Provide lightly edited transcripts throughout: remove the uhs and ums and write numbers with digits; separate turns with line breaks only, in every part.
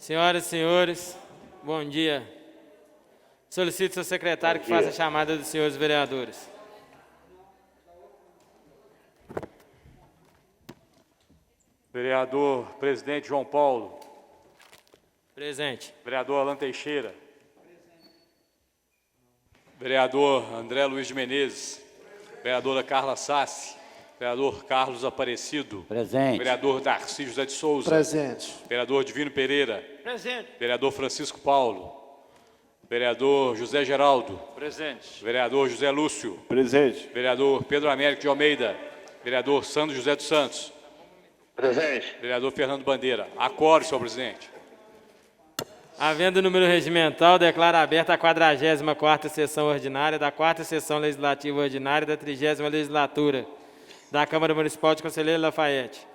Senhoras e senhores, bom dia. Solicito seu secretário que faça a chamada dos senhores vereadores.
Vereador presidente João Paulo.
Presente.
Vereador Alan Teixeira. Vereador André Luiz de Menezes. Vereadora Carla Sassi. Vereador Carlos Aparecido.
Presente.
Vereador Darcy José de Souza.
Presente.
Vereador Divino Pereira.
Presente.
Vereador Francisco Paulo. Vereador José Geraldo.
Presente.
Vereador José Lúcio.
Presente.
Vereador Pedro Américo de Almeida. Vereador Sandro José dos Santos.
Presente.
Vereador Fernando Bandeira. Acorde, senhor presidente.
Havendo número regimental, declaro aberta a 44ª sessão ordinária da 4ª Sessão Legislativa Ordinária da 30ª Legislatura da Câmara Municipal de Conselheiro Lafayette.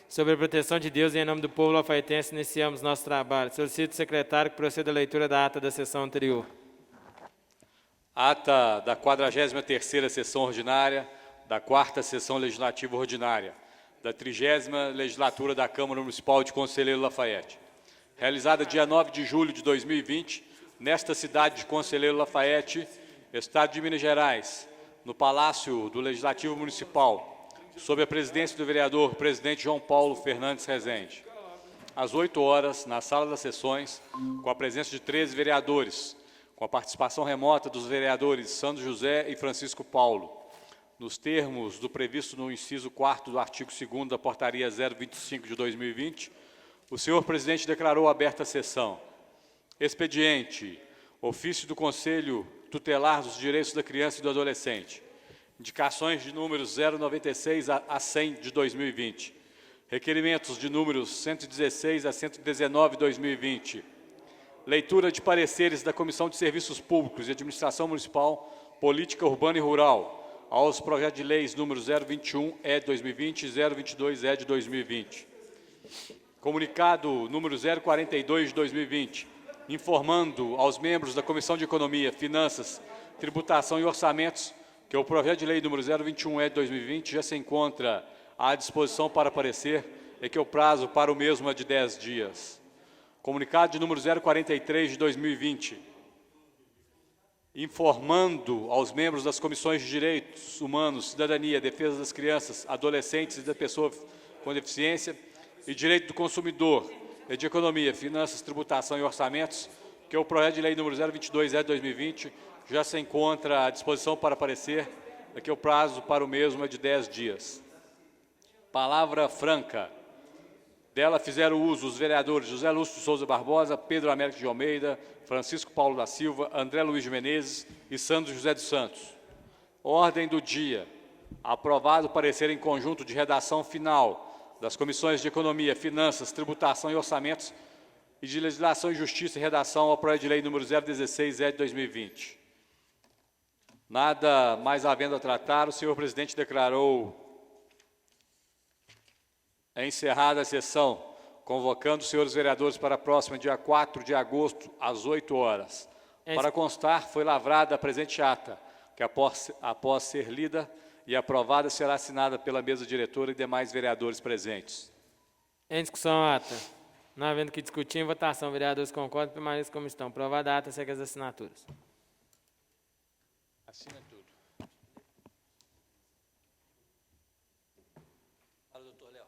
Sobre a proteção de Deus e em nome do povo lafaiense, iniciamos nosso trabalho. Solicito ao secretário que proceda a leitura da ata da sessão anterior.
Ata da 43ª Sessão Ordinária, da 4ª Sessão Legislativa Ordinária, da 30ª Legislatura da Câmara Municipal de Conselheiro Lafayette. Realizada dia 9 de julho de 2020, nesta cidade de Conselheiro Lafayette, Estado de Minas Gerais, no Palácio do Legislativo Municipal, sob a presidência do vereador presidente João Paulo Fernandes Rezende. Às 8 horas, na sala das sessões, com a presença de 13 vereadores, com a participação remota dos vereadores Sandro José e Francisco Paulo, nos termos do previsto no inciso 4º do artigo 2º da Portaria 025 de 2020, o senhor presidente declarou aberta a sessão. Expediente, ofício do Conselho Tutelar dos Direitos da Criança e do Adolescente. Indicações de números 096 a 100 de 2020. Requerimentos de números 116 a 119 de 2020. Leitura de pareceres da Comissão de Serviços Públicos e Administração Municipal, Política Urbana e Rural, aos projetos de leis número 021-E de 2020 e 022-E de 2020. Comunicado número 042 de 2020, informando aos membros da Comissão de Economia, Finanças, Tributação e Orçamentos que o projeto de lei número 021-E de 2020 já se encontra à disposição para parecer e que o prazo para o mesmo é de 10 dias. Comunicado de número 043 de 2020, informando aos membros das Comissões de Direitos Humanos, Cidadania, Defesa das Crianças, Adolescentes e da Pessoa com Deficiência e Direito do Consumidor, e de Economia, Finanças, Tributação e Orçamentos, que o projeto de lei número 022-E de 2020 já se encontra à disposição para parecer e que o prazo para o mesmo é de 10 dias. Palavra franca. Dela fizeram uso os vereadores José Lúcio de Souza Barbosa, Pedro Américo de Almeida, Francisco Paulo da Silva, André Luiz de Menezes e Sandro José dos Santos. Ordem do dia. Aprovado parecer em conjunto de redação final das Comissões de Economia, Finanças, Tributação e Orçamentos e de Legislação e Justiça em redação ao projeto de lei número 016-E de 2020. Nada mais havendo a tratar, o senhor presidente declarou encerrada a sessão, convocando os senhores vereadores para a próxima, dia 4 de agosto, às 8 horas. Para constar, foi lavrada a presente ata, que após ser lida e aprovada, será assinada pela mesa diretora e demais vereadores presentes.
Em discussão a ata. Não havendo que discutir, em votação, vereadores concordam, permaneçam como estão. Aprovada a ata, segue as assinaturas.
Assina tudo. Fala, doutor Léo.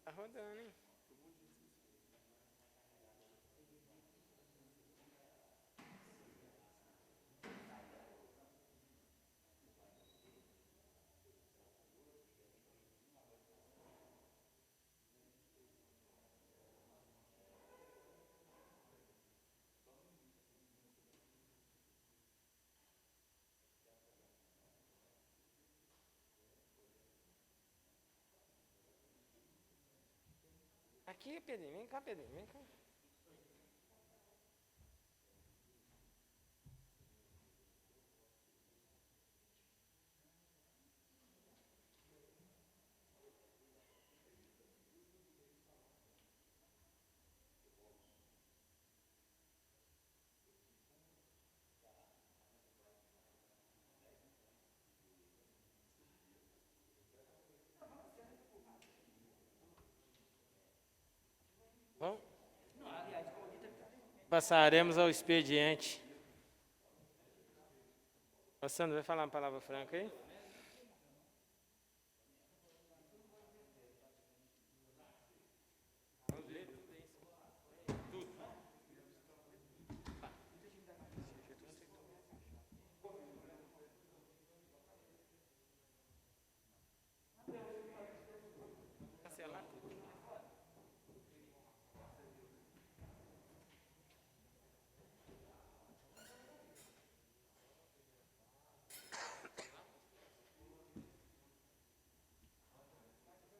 Tá rodando, hein? Aqui, Pedrinho, vem cá, Pedrinho, vem cá. Bom, passaremos ao expediente. Ô, Sandro, vai falar uma palavra franca aí?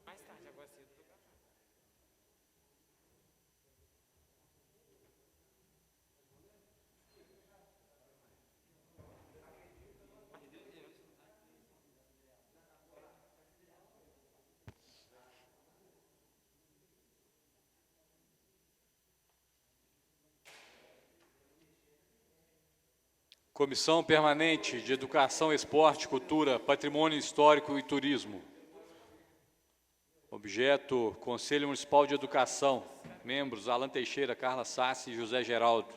Mais tarde, agora cedo.
Comissão Permanente de Educação, Esporte, Cultura, Patrimônio Histórico e Turismo. Objeto, Conselho Municipal de Educação. Membros, Alan Teixeira, Carla Sassi e José Geraldo.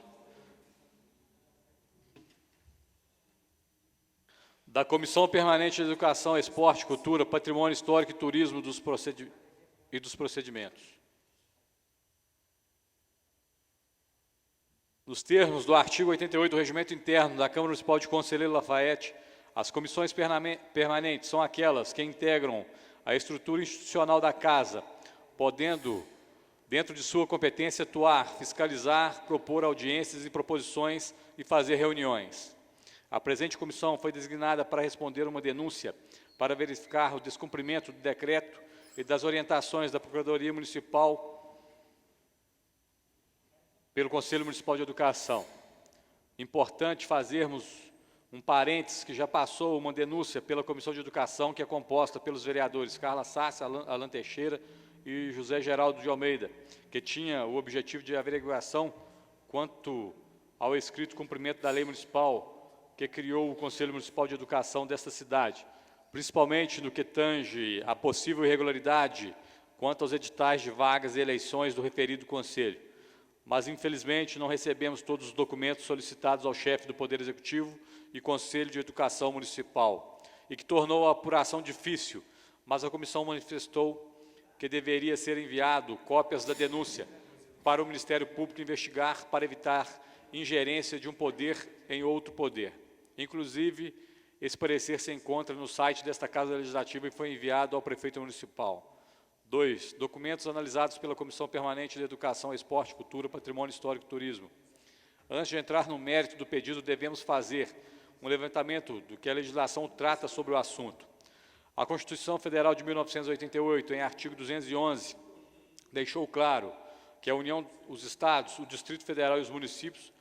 Da Comissão Permanente de Educação, Esporte, Cultura, Patrimônio Histórico e Turismo dos procedimentos. Nos termos do artigo 88 do Regimento Interno da Câmara Municipal de Conselheiro Lafaiete, as comissões permanentes são aquelas que integram a estrutura institucional da Casa, podendo, dentro de sua competência, atuar, fiscalizar, propor audiências e proposições e fazer reuniões. A presente comissão foi designada para responder uma denúncia para verificar o descumprimento do decreto e das orientações da Procuradoria Municipal pelo Conselho Municipal de Educação. Importante fazermos um parênteses que já passou uma denúncia pela Comissão de Educação, que é composta pelos vereadores Carla Sassi, Alan Teixeira e José Geraldo de Almeida, que tinha o objetivo de averiguação quanto ao escrito cumprimento da lei municipal que criou o Conselho Municipal de Educação desta cidade, principalmente no que tange a possível irregularidade quanto aos editais de vagas e eleições do referido Conselho. Mas, infelizmente, não recebemos todos os documentos solicitados ao chefe do Poder Executivo e Conselho de Educação Municipal, e que tornou a apuração difícil, mas a comissão manifestou que deveria ser enviado cópias da denúncia para o Ministério Público investigar para evitar ingerência de um poder em outro poder. Inclusive, esse parecer se encontra no site desta Casa Legislativa e foi enviado ao Prefeito Municipal. 2. Documentos analisados pela Comissão Permanente de Educação, Esporte, Cultura, Patrimônio Histórico e Turismo. Antes de entrar no mérito do pedido, devemos fazer um levantamento do que a legislação trata sobre o assunto. A Constituição Federal de 1988, em artigo 211, deixou claro que a União, os Estados, o Distrito Federal e os municípios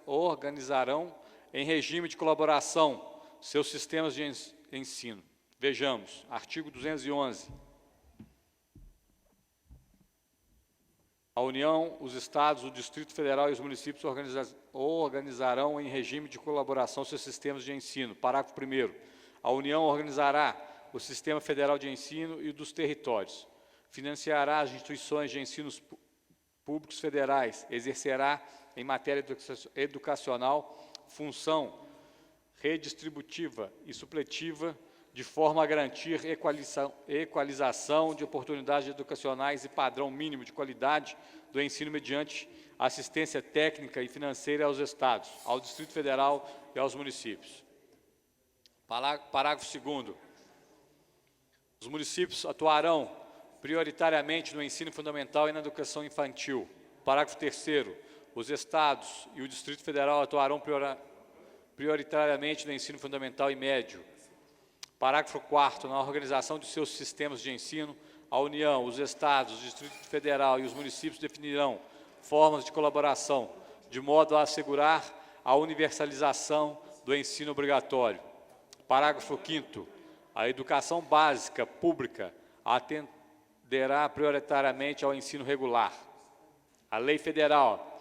organizarão em regime de colaboração seus sistemas de ensino. Vejamos, artigo 211. A União, os Estados, o Distrito Federal e os municípios organizarão em regime de colaboração seus sistemas de ensino. Parágrafo 1º. A União organizará o Sistema Federal de Ensino e dos territórios. Financiará as instituições de ensino públicos federais. Exercerá, em matéria educacional, função redistributiva e supletiva, de forma a garantir equalização de oportunidades educacionais e padrão mínimo de qualidade do ensino mediante assistência técnica e financeira aos Estados, ao Distrito Federal e aos municípios. Parágrafo 2º. Os municípios atuarão prioritariamente no ensino fundamental e na educação infantil. Parágrafo 3º. Os Estados e o Distrito Federal atuarão prioritariamente no ensino fundamental e médio. Parágrafo 4º. Na organização de seus sistemas de ensino, a União, os Estados, o Distrito Federal e os municípios definirão formas de colaboração, de modo a assegurar a universalização do ensino obrigatório. Parágrafo 5º. A educação básica pública atenderá prioritariamente ao ensino regular. A Lei Federal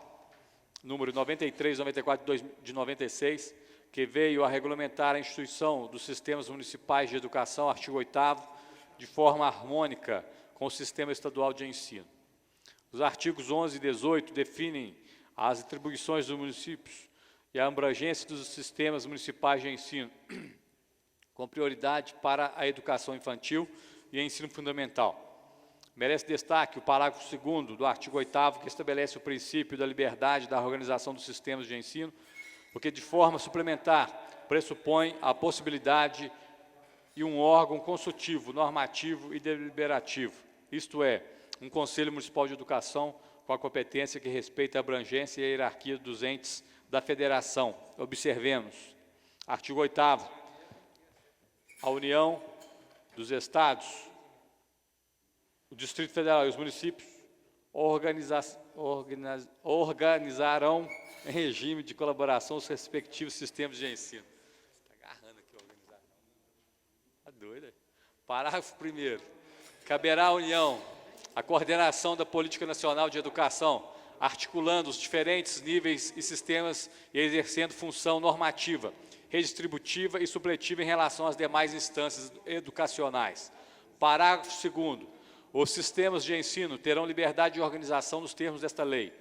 número 93/94 de 96, que veio a regulamentar a instituição dos sistemas municipais de educação, artigo 8º, de forma harmônica com o sistema estadual de ensino. Os artigos 11 e 18 definem as atribuições dos municípios e a abrangência dos sistemas municipais de ensino, com prioridade para a educação infantil e ensino fundamental. Merece destaque o parágrafo 2º do artigo 8º, que estabelece o princípio da liberdade da organização dos sistemas de ensino, porque, de forma suplementar, pressupõe a possibilidade de um órgão consultivo, normativo e deliberativo, isto é, um Conselho Municipal de Educação com a competência que respeita a abrangência e a hierarquia dos entes da Federação. Observemos, artigo 8º, a União dos Estados, o Distrito Federal e os municípios organizarão em regime de colaboração os respectivos sistemas de ensino. Está agarrando aqui a organização. Está doida? Parágrafo 1º. Caberá à União a coordenação da Política Nacional de Educação, articulando os diferentes níveis e sistemas e exercendo função normativa, redistributiva e supletiva em relação às demais instâncias educacionais. Parágrafo 2º. Os sistemas de ensino terão liberdade de organização nos termos desta lei.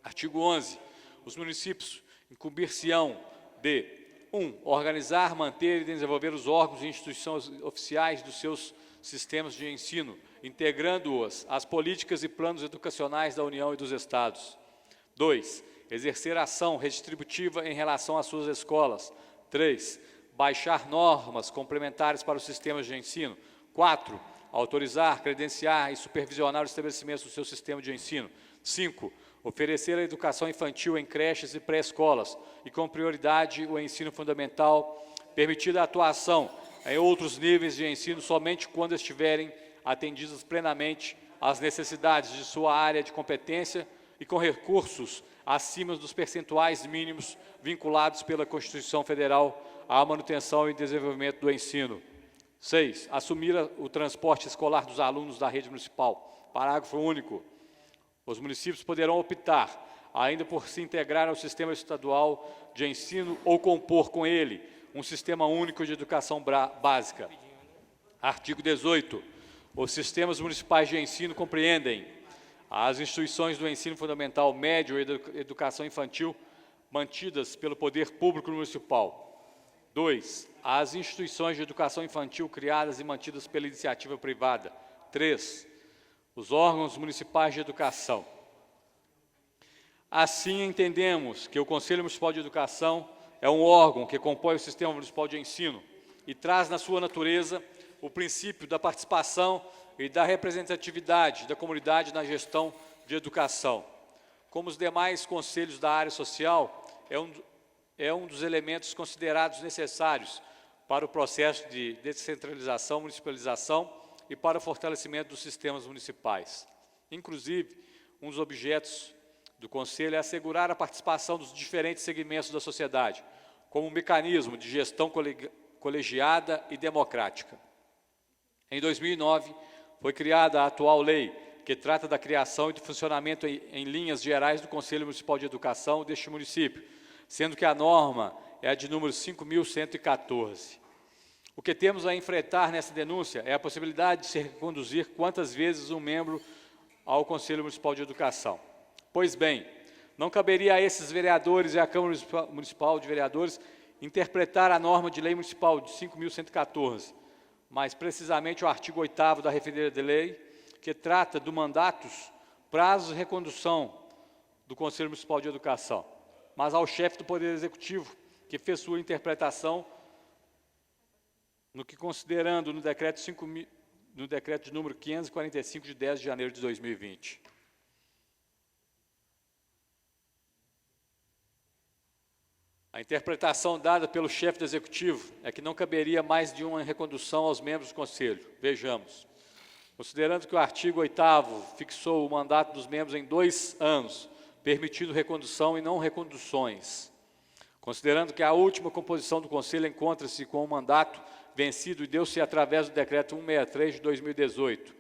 Artigo 11. Os municípios incumbir-se-ão de 1. Organizar, manter e desenvolver os órgãos e instituições oficiais dos seus sistemas de ensino, integrando-os às políticas e planos educacionais da União e dos Estados. 2. Exercer ação redistributiva em relação às suas escolas. 3. Baixar normas complementares para os sistemas de ensino. 4. Autorizar, credenciar e supervisionar os estabelecimentos do seu sistema de ensino. 5. Oferecer a educação infantil em creches e pré-escolas e, com prioridade, o ensino fundamental, permitida a atuação em outros níveis de ensino somente quando estiverem atendidas plenamente às necessidades de sua área de competência e com recursos acima dos percentuais mínimos vinculados pela Constituição Federal à manutenção e desenvolvimento do ensino. 6. Assumir o transporte escolar dos alunos da rede municipal. Parágrafo único. Os municípios poderão optar, ainda por se integrar ao sistema estadual de ensino ou compor com ele um sistema único de educação básica. Artigo 18. Os sistemas municipais de ensino compreendem as instituições do ensino fundamental médio e educação infantil mantidas pelo poder público municipal. 2. As instituições de educação infantil criadas e mantidas pela iniciativa privada. 3. Os órgãos municipais de educação. Assim, entendemos que o Conselho Municipal de Educação é um órgão que compõe o Sistema Municipal de Ensino e traz na sua natureza o princípio da participação e da representatividade da comunidade na gestão de educação. Como os demais conselhos da área social, é um dos elementos considerados necessários para o processo de descentralização, municipalização e para o fortalecimento dos sistemas municipais. Inclusive, um dos objetos do Conselho é assegurar a participação dos diferentes segmentos da sociedade, como um mecanismo de gestão colegiada e democrática. Em 2009, foi criada a atual lei, que trata da criação e de funcionamento em linhas gerais do Conselho Municipal de Educação deste município, sendo que a norma é a de número 5.114. O que temos a enfrentar nessa denúncia é a possibilidade de se reconduzir quantas vezes um membro ao Conselho Municipal de Educação. Pois bem, não caberia a esses vereadores e à Câmara Municipal de Vereadores interpretar a norma de lei municipal de 5.114, mas precisamente o artigo 8º da referida lei, que trata do mandatos, prazos e recondução do Conselho Municipal de Educação, mas ao chefe do Poder Executivo, que fez sua interpretação no que considerando no decreto de número 545 de 10 de janeiro de 2020. A interpretação dada pelo chefe do Executivo é que não caberia mais de uma recondução aos membros do Conselho. Vejamos. Considerando que o artigo 8º fixou o mandato dos membros em 2 anos, permitindo recondução e não reconduções. Considerando que a última composição do Conselho encontra-se com o mandato vencido e deu-se através do Decreto 163 de 2018.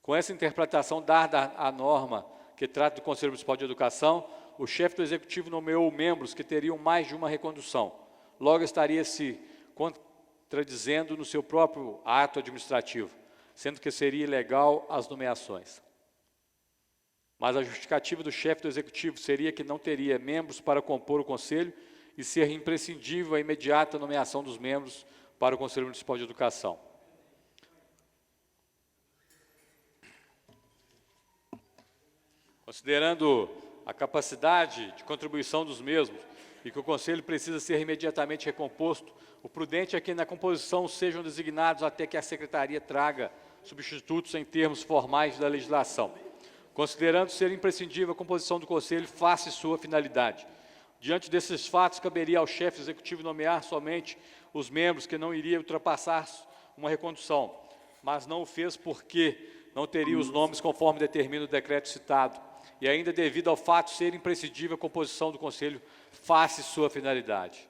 Com essa interpretação dada à norma que trata do Conselho Municipal de Educação, o chefe do Executivo nomeou membros que teriam mais de uma recondução. Logo, estaria se contradizendo no seu próprio ato administrativo, sendo que seria ilegal as nomeações. Mas a justificativa do chefe do Executivo seria que não teria membros para compor o Conselho e ser imprescindível a imediata nomeação dos membros para o Conselho Municipal de Educação. Considerando a capacidade de contribuição dos mesmos e que o Conselho precisa ser imediatamente recomposto, o prudente é que na composição sejam designados até que a Secretaria traga substitutos em termos formais da legislação. Considerando ser imprescindível a composição do Conselho face sua finalidade. Diante desses fatos, caberia ao chefe executivo nomear somente os membros que não iriam ultrapassar uma recondução, mas não o fez porque não teria os nomes conforme determina o decreto citado, e ainda devido ao fato ser imprescindível a composição do Conselho face sua finalidade.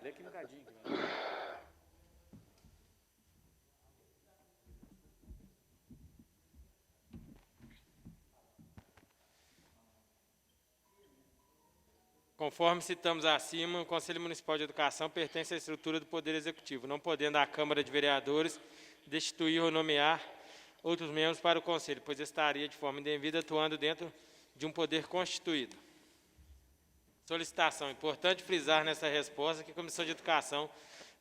Lê aqui um bocadinho.
Conforme citamos acima, o Conselho Municipal de Educação pertence à estrutura do Poder Executivo, não podendo a Câmara de Vereadores destituir ou nomear outros membros para o Conselho, pois estaria de forma indevida atuando dentro de um poder constituído. Solicitação. Importante frisar nessa resposta que a Comissão de Educação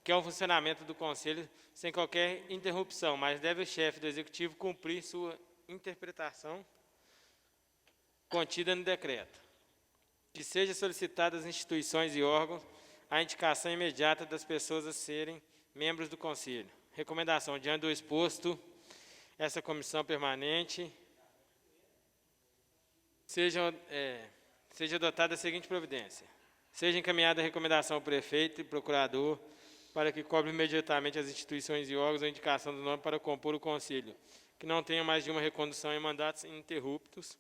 quer o funcionamento do Conselho sem qualquer interrupção, mas deve o chefe do Executivo cumprir sua interpretação contida no decreto. Que seja solicitada às instituições e órgãos a indicação imediata das pessoas a serem membros do Conselho. Recomendação: diante do exposto, essa comissão permanente seja adotada a seguinte providência. Seja encaminhada a recomendação ao prefeito e procurador para que cobre imediatamente as instituições e órgãos a indicação do nome para compor o Conselho, que não tenha mais de uma recondução em mandatos ininterruptos.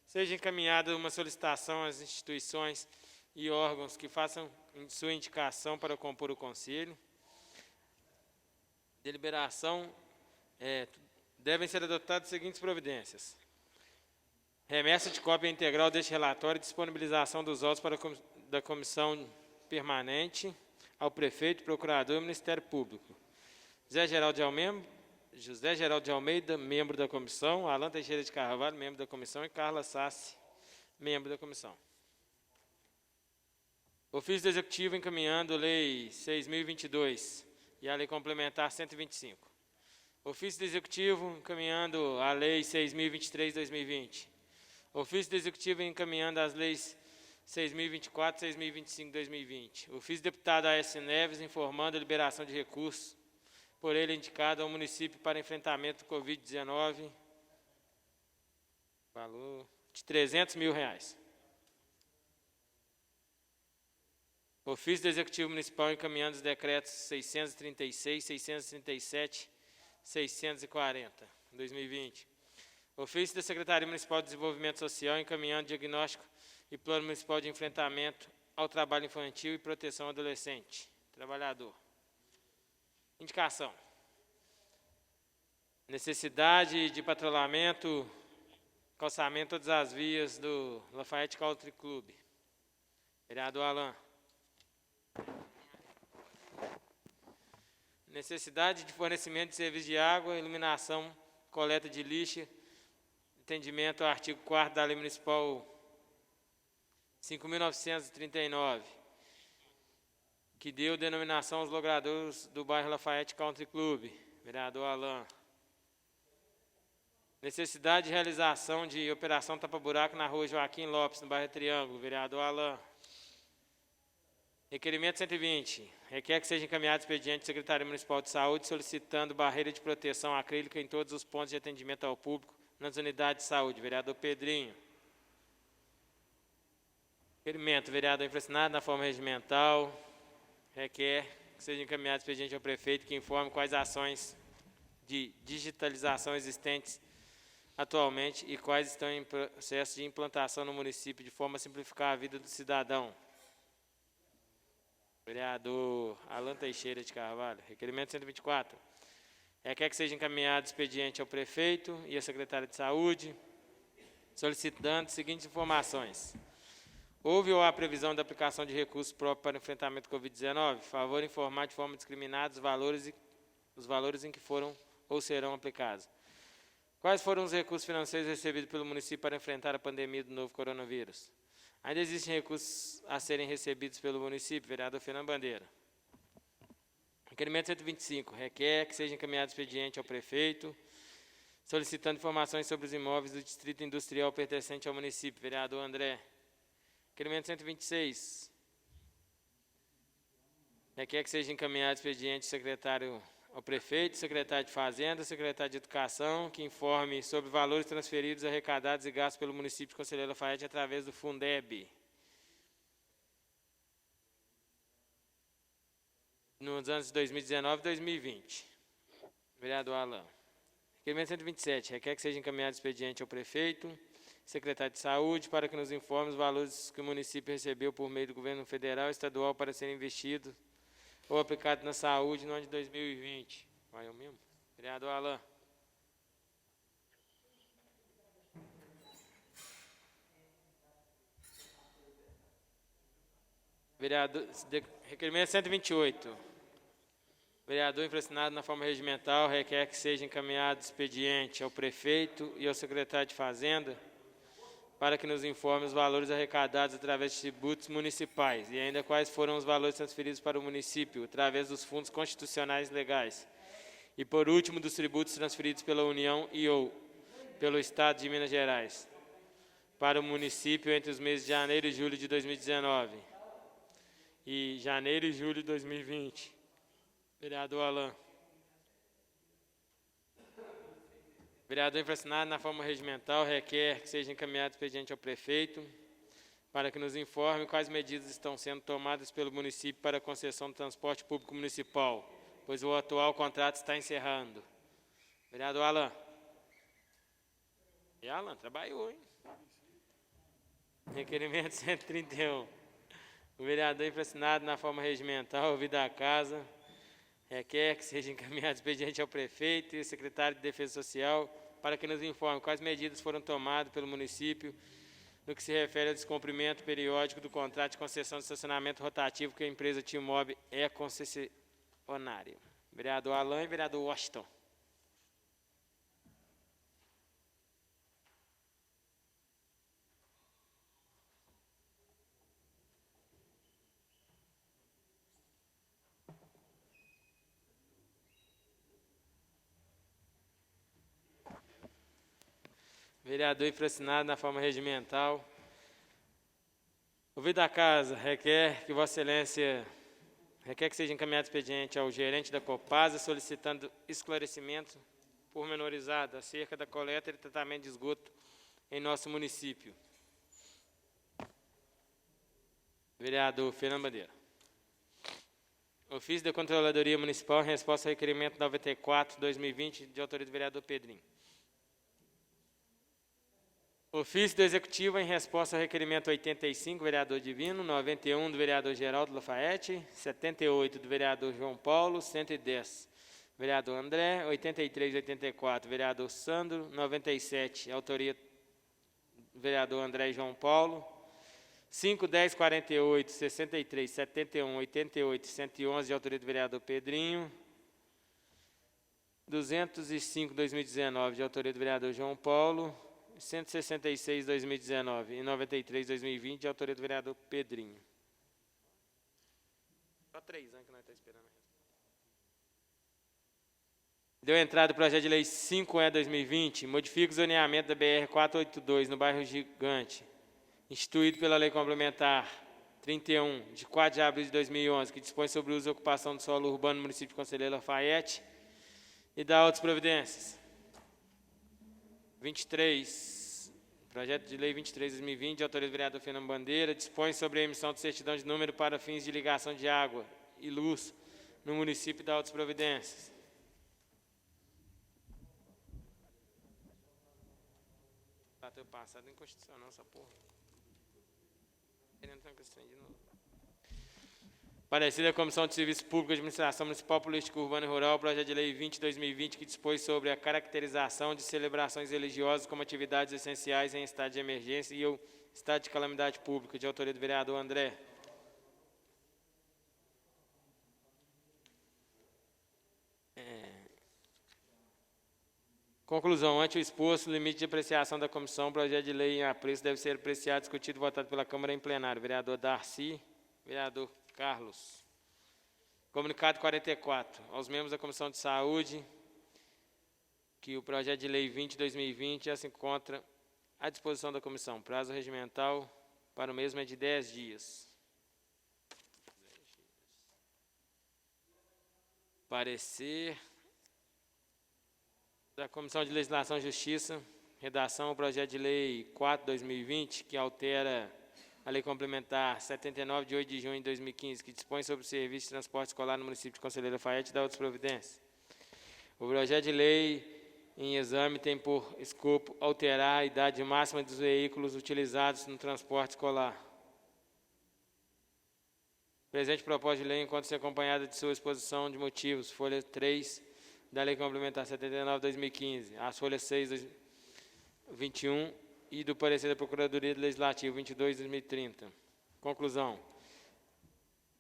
Seja encaminhada uma solicitação às instituições e órgãos que façam sua indicação para compor o Conselho. Deliberação, devem ser adotadas as seguintes providências. Remessa de cópia integral deste relatório e disponibilização dos autos da comissão permanente ao prefeito, procurador e Ministério Público. José Geraldo de Almeida, membro da comissão, Alan Teixeira de Carvalho, membro da comissão, e Carla Sassi, membro da comissão. Ofício do Executivo encaminhando Lei 6.022 e a Lei Complementar 125. Ofício do Executivo encaminhando a Lei 6.023/2020. Ofício do Executivo encaminhando as Leis 6.024 e 6.025/2020. Ofício do Deputado A.S. Neves informando a liberação de recursos por ele indicado ao município para enfrentamento do Covid-19, valor de R$300 mil. Ofício do Executivo Municipal encaminhando os decretos 636, 637, 640, 2020. Ofício da Secretaria Municipal de Desenvolvimento Social encaminhando diagnóstico e plano municipal de enfrentamento ao trabalho infantil e proteção adolescente, trabalhador. Indicação. Necessidade de patrulhamento, calçamento todas as vias do Lafayette Country Club. Vereador Alan. Necessidade de fornecimento de serviço de água, iluminação, coleta de lixo, atendimento ao artigo 4º da Lei Municipal 5.939, que deu denominação aos logradouros do bairro Lafayette Country Club. Vereador Alan. Necessidade de realização de operação tapa-buraco na rua Joaquim Lopes, no bairro Triângulo. Vereador Alan. Requerimento 120. Requer que seja encaminhado expediente à Secretaria Municipal de Saúde solicitando barreira de proteção acrílica em todos os pontos de atendimento ao público nas unidades de saúde. Vereador Pedrinho. Requerimento, vereador infracionado, na forma regimental, requer que seja encaminhado expediente ao prefeito que informe quais ações de digitalização existentes atualmente e quais estão em processo de implantação no município de forma a simplificar a vida do cidadão. Vereador Alan Teixeira de Carvalho. Requerimento 124. Requer que seja encaminhado expediente ao prefeito e à secretária de saúde, solicitando as seguintes informações. Houve ou há previsão da aplicação de recursos próprios para o enfrentamento do Covid-19? Favor informar de forma discriminada os valores em que foram ou serão aplicados. Quais foram os recursos financeiros recebidos pelo município para enfrentar a pandemia do novo coronavírus? Ainda existem recursos a serem recebidos pelo município? Vereador Fernando Bandeira. Requerimento 125. Requer que seja encaminhado expediente ao prefeito, solicitando informações sobre os imóveis do Distrito Industrial pertencente ao município. Vereador André. Requerimento 126. Requer que seja encaminhado expediente secretário ao prefeito, secretário de Fazenda, secretário de Educação, que informe sobre valores transferidos, arrecadados e gastos pelo município de Conselheiro Lafaiete através do Fundeb. Nos anos de 2019 e 2020. Vereador Alain. Requerimento 127. Requer que seja encaminhado expediente ao prefeito, secretário de Saúde, para que nos informe os valores que o município recebeu por meio do governo federal e estadual para serem investidos ou aplicados na saúde no ano de 2020. Vai eu mesmo? Vereador Alain. Requerimento 128. Vereador infracionado na forma regimental requer que seja encaminhado expediente ao prefeito e ao secretário de Fazenda para que nos informe os valores arrecadados através de tributos municipais e ainda quais foram os valores transferidos para o município através dos fundos constitucionais legais. E, por último, dos tributos transferidos pela União e ou pelo Estado de Minas Gerais para o município entre os meses de janeiro e julho de 2019 e janeiro e julho de 2020. Vereador Alain. Vereador infracionado na forma regimental requer que seja encaminhado expediente ao prefeito para que nos informe quais medidas estão sendo tomadas pelo município para a concessão do transporte público municipal, pois o atual contrato está encerrando. Vereador Alain. E Alain, trabalhou, hein? Requerimento 131. O vereador infracionado na forma regimental, ouvido a casa, requer que seja encaminhado expediente ao prefeito e ao secretário de Defesa Social para que nos informe quais medidas foram tomadas pelo município no que se refere ao descumprimento periódico do contrato de concessão de estacionamento rotativo que a empresa Timob é concessionária. Vereador Alain e vereador Washington. Vereador infracionado na forma regimental. Ouvido a casa, requer que Vossa Excelência requer que seja encaminhado expediente ao gerente da Copasa solicitando esclarecimento pormenorizado acerca da coleta e tratamento de esgoto em nosso município. Vereador Fernando Bandeira. Ofício da Controladoria Municipal em resposta ao requerimento 94/2020 de autoria do vereador Pedrinho. Ofício do Executivo em resposta ao requerimento 85, vereador Divino, 91 do vereador Geraldo Lafaiete, 78 do vereador João Paulo, 110 vereador André, 83 e 84 vereador Sandro, 97 autoria do vereador André e João Paulo, 5, 10, 48, 63, 71, 88 e 111 de autoria do vereador Pedrinho, 205 2019 de autoria do vereador João Paulo, 166, 2019 e 93, 2020, de autoria do vereador Pedrinho. Só 3 anos que nós estamos esperando. Deu entrada o projeto de lei 5/2020, modifica o zoneamento da BR-482 no bairro Gigante, instituído pela Lei Complementar 31, de 4 de abril de 2011, que dispõe sobre o uso e ocupação do solo urbano no município de Conselheiro Lafaiete, e dá outras providências. 23, Projeto de Lei 23/2020, de autoria do vereador Fernando Bandeira, dispõe sobre a emissão de certidão de número para fins de ligação de água e luz no município da Altas Providências. Bateu passado inconstitucional essa porra. Parecer da Comissão de Serviços Públicos, Administração Municipal, Política Urbana e Rural, projeto de lei 20/2020, que dispõe sobre a caracterização de celebrações religiosas como atividades essenciais em estado de emergência e ou estado de calamidade pública, de autoria do vereador André. Conclusão. Ante o exposto, o limite de apreciação da comissão, o projeto de lei em apreço deve ser apreciado, discutido e votado pela Câmara em plenário. Vereador Darcy, vereador Carlos. Comunicado 44. Aos membros da Comissão de Saúde, que o projeto de lei 20/2020 já se encontra à disposição da comissão. Prazo regimental para o mesmo é de 10 dias. Parecer da Comissão de Legislação e Justiça, redação ao projeto de lei 4/2020, que altera a Lei Complementar 79, de 8 de junho de 2015, que dispõe sobre o serviço de transporte escolar no município de Conselheiro Lafaiete e da outras providências. O projeto de lei em exame tem por escopo alterar a idade máxima dos veículos utilizados no transporte escolar. O presente proposta de lei encontra-se acompanhada de sua exposição de motivos, folha 3 da Lei Complementar 79/2015, as folhas 6/21 e do parecer da Procuradoria Legislativa 22/2030. Conclusão.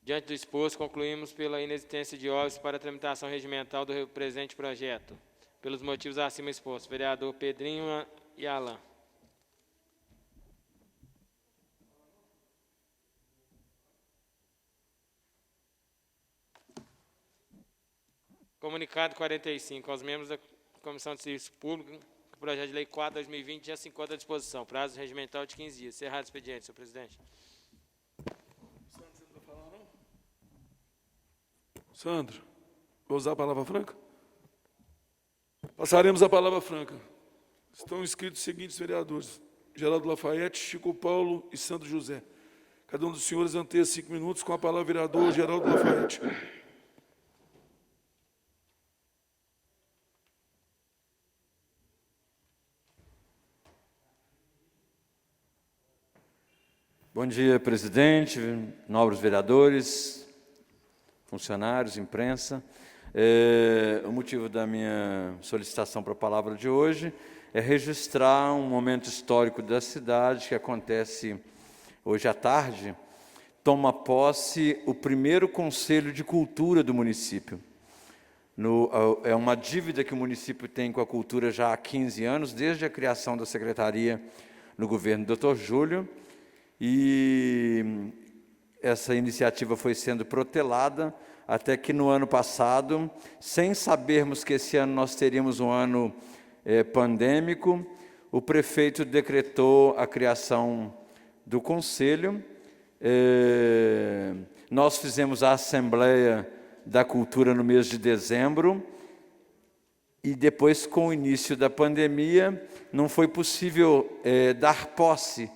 Diante do exposto, concluímos pela inexistência de óbitos para a tramitação regimental do presente projeto. Pelos motivos acima expostos, vereador Pedrinho e Alain. Comunicado 45 aos membros da Comissão de Serviço Público, o projeto de lei 4/2020 já se encontra à disposição. Prazo regimental de 15 dias. Encerrado o expediente, senhor presidente.
Sandro, vou usar a palavra franca? Passaremos a palavra franca. Estão inscritos os seguintes vereadores: Geraldo Lafaiete, Chico Paulo e Sandro José. Cada um dos senhores anteia 5 minutos. Com a palavra, vereador Geraldo Lafaiete.
Bom dia, presidente, nobres vereadores, funcionários, imprensa. O motivo da minha solicitação para a palavra de hoje é registrar um momento histórico da cidade que acontece hoje à tarde. Toma posse o primeiro Conselho de Cultura do município. É uma dívida que o município tem com a cultura já há 15 anos, desde a criação da secretaria no governo do Dr. Júlio, e essa iniciativa foi sendo protelada até que no ano passado, sem sabermos que esse ano nós teríamos um ano pandêmico, o prefeito decretou a criação do Conselho. Nós fizemos a Assembleia da Cultura no mês de dezembro, e depois, com o início da pandemia, não foi possível dar posse,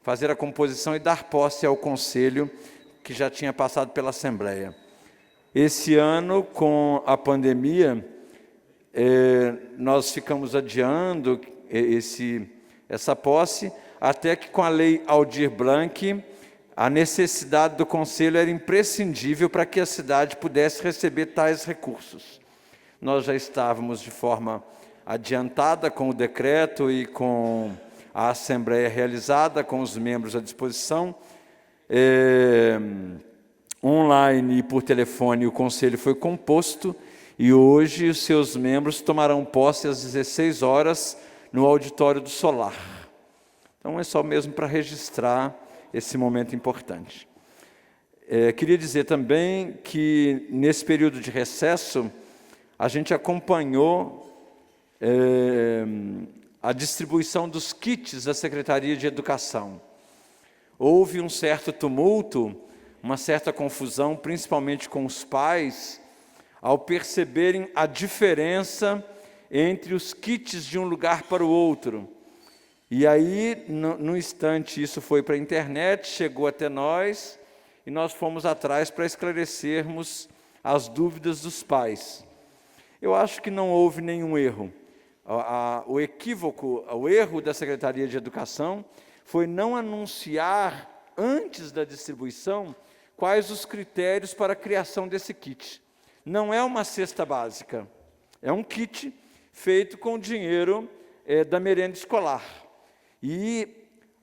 fazer a composição e dar posse ao Conselho, que já tinha passado pela Assembleia. Esse ano, com a pandemia, nós ficamos adiando essa posse, até que com a Lei Aldir Blanc, a necessidade do Conselho era imprescindível para que a cidade pudesse receber tais recursos. Nós já estávamos de forma adiantada com o decreto e com a Assembleia realizada, com os membros à disposição. Online e por telefone o Conselho foi composto e hoje os seus membros tomarão posse às 16 horas no auditório do Solar. Então é só mesmo para registrar esse momento importante. Queria dizer também que nesse período de recesso a gente acompanhou a distribuição dos kits da Secretaria de Educação. Houve um certo tumulto, uma certa confusão, principalmente com os pais, ao perceberem a diferença entre os kits de um lugar para o outro. E aí, no instante, isso foi para a internet, chegou até nós, e nós fomos atrás para esclarecermos as dúvidas dos pais. Eu acho que não houve nenhum erro. O equívoco, o erro da Secretaria de Educação foi não anunciar, antes da distribuição, quais os critérios para a criação desse kit. Não é uma cesta básica, é um kit feito com dinheiro da merenda escolar. E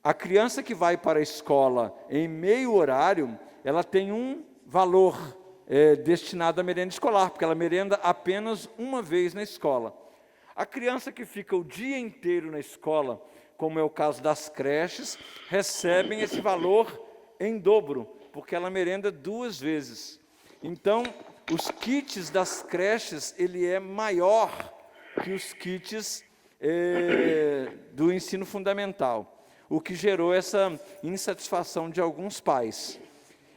a criança que vai para a escola em meio horário, ela tem um valor destinado à merenda escolar, porque ela merenda apenas uma vez na escola. A criança que fica o dia inteiro na escola, como é o caso das creches, recebem esse valor em dobro, porque ela merenda 2 vezes. Então, os kits das creches, ele é maior que os kits do ensino fundamental, o que gerou essa insatisfação de alguns pais,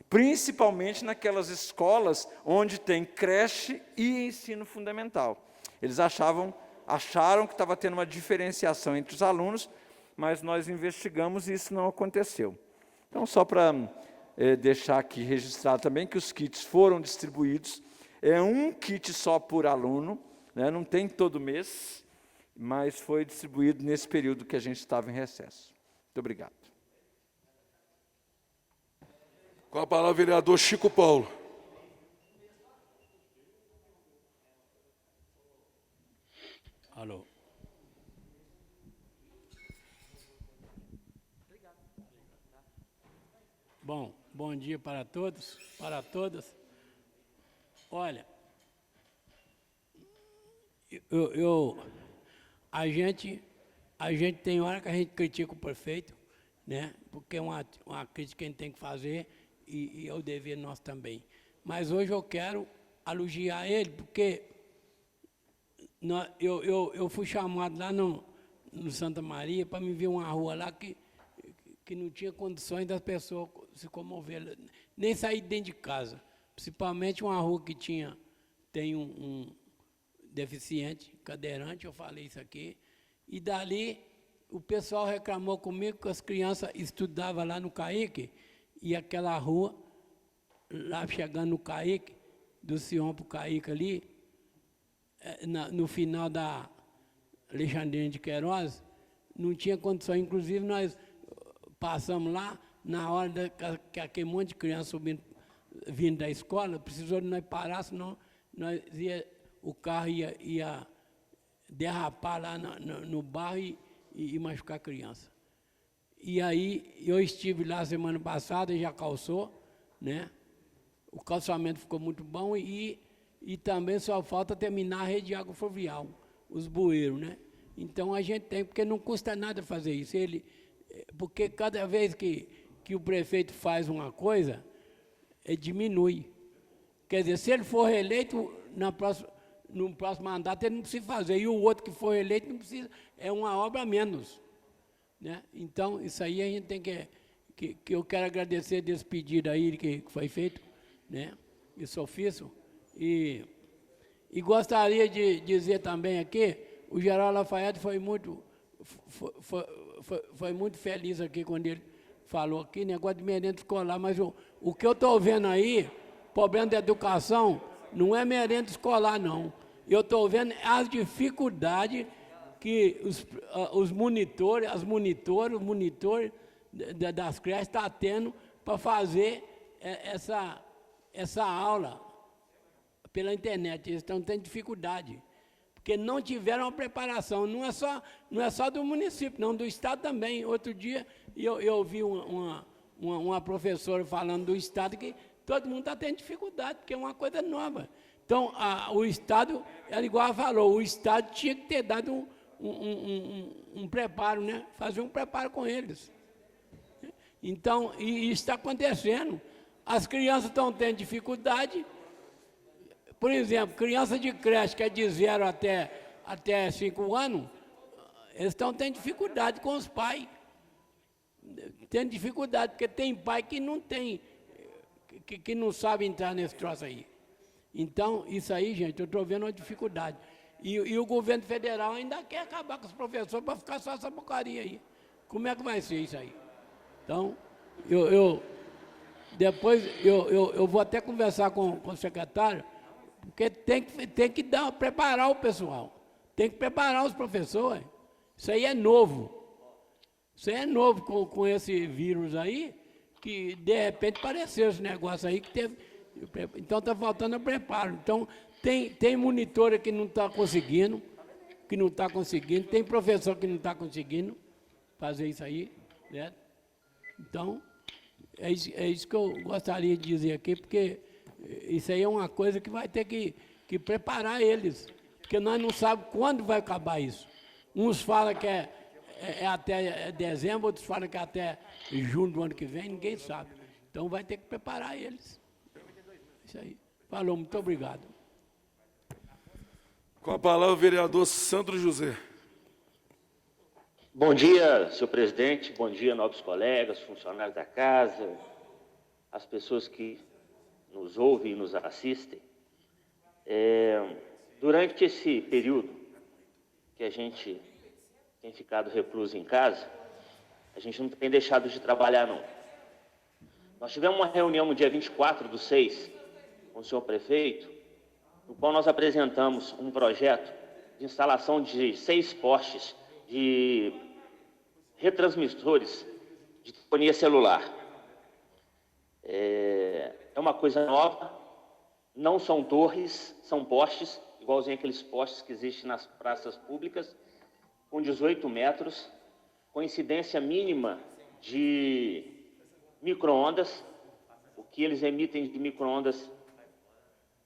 principalmente naquelas escolas onde tem creche e ensino fundamental. Eles acharam que estava tendo uma diferenciação entre os alunos, mas nós investigamos e isso não aconteceu. Então, só para deixar aqui registrado também que os kits foram distribuídos, é um kit só por aluno, né, não tem todo mês, mas foi distribuído nesse período que a gente estava em recesso. Muito obrigado.
Com a palavra, vereador Chico Paulo.
Alô. Bom dia para todos, para todas. Olha, a gente tem hora que a gente critica o prefeito, né? Porque é uma crítica que a gente tem que fazer e é o dever nosso também. Mas hoje eu quero elogiar ele, porque eu fui chamado lá no Santa Maria para me ver uma rua lá que não tinha condições das pessoas se comover, nem sair dentro de casa. Principalmente uma rua que tem um deficiente, cadeirante, eu falei isso aqui. E dali o pessoal reclamou comigo que as crianças estudavam lá no Caíque, e aquela rua, lá chegando no Caíque, do Sion para o Caíque ali, no final da Alexandrina de Queiroz, não tinha condições. Inclusive, nós passamos lá, na hora que aquele monte de criança vindo da escola, precisou de nós parar, senão o carro ia derrapar lá no barro e machucar a criança. E aí, eu estive lá semana passada, já calçou, né? O calçamento ficou muito bom e também só falta terminar a rede de água fluvial, os bueiros, né? Então, a gente tem, porque não custa nada fazer isso. Porque cada vez que o prefeito faz uma coisa, ele diminui. Quer dizer, se ele for reeleito, no próximo mandato, ele não precisa fazer. E o outro que for reeleito não precisa, é uma obra a menos. Né? Então, isso aí a gente tem que eu quero agradecer desse pedido aí que foi feito, né? Esse ofício. E gostaria de dizer também aqui, o Geraldo Lafayette foi muito feliz aqui quando ele falou aqui, negócio de merenda escolar, mas o que eu estou vendo aí, problema da educação, não é merenda escolar, não. Eu estou vendo as dificuldades que os monitores das creches estão tendo para fazer essa aula pela internet. Eles estão tendo dificuldade, porque não tiveram uma preparação. Não é só do município, não, do Estado também. Outro dia eu ouvi uma professora falando do Estado que todo mundo está tendo dificuldade, porque é uma coisa nova. Então, o Estado, ela igual falou, o Estado tinha que ter dado um preparo, né? Fazer um preparo com eles. Então, e isso está acontecendo. As crianças estão tendo dificuldade. Por exemplo, criança de creche, que é de 0 até 5 anos, eles estão tendo dificuldade com os pais. Tendo dificuldade, porque tem pai que não tem, que não sabe entrar nesse troço aí. Então, isso aí, gente, eu estou vendo uma dificuldade. E o governo federal ainda quer acabar com os professores para ficar só essa porcaria aí. Como é que vai ser isso aí? Então, depois eu vou até conversar com o secretário, porque tem que preparar o pessoal, tem que preparar os professores. Isso aí é novo. Isso aí é novo com esse vírus aí, que de repente apareceu esse negócio aí que teve. Então está faltando o preparo. Então tem monitora que não está conseguindo, tem professor que não está conseguindo fazer isso aí, né? Então, é isso que eu gostaria de dizer aqui, porque isso aí é uma coisa que vai ter que preparar eles, porque nós não sabemos quando vai acabar isso. Uns falam que é até dezembro, outros falam que é até junho do ano que vem, ninguém sabe. Então vai ter que preparar eles. Isso aí. Falou, muito obrigado.
Com a palavra o vereador Sandro José.
Bom dia, senhor presidente. Bom dia, nobres colegas, funcionários da casa, as pessoas que nos ouvem e nos assistem. Durante esse período que a gente tem ficado recluso em casa, a gente não tem deixado de trabalhar, não. Nós tivemos uma reunião no dia 24/6 com o senhor prefeito, no qual nós apresentamos um projeto de instalação de 6 postes de retransmissores de telefonia celular. É uma coisa nova, não são torres, são postes, igualzinho aqueles postes que existem nas praças públicas, com 18 metros, com incidência mínima de micro-ondas. O que eles emitem de micro-ondas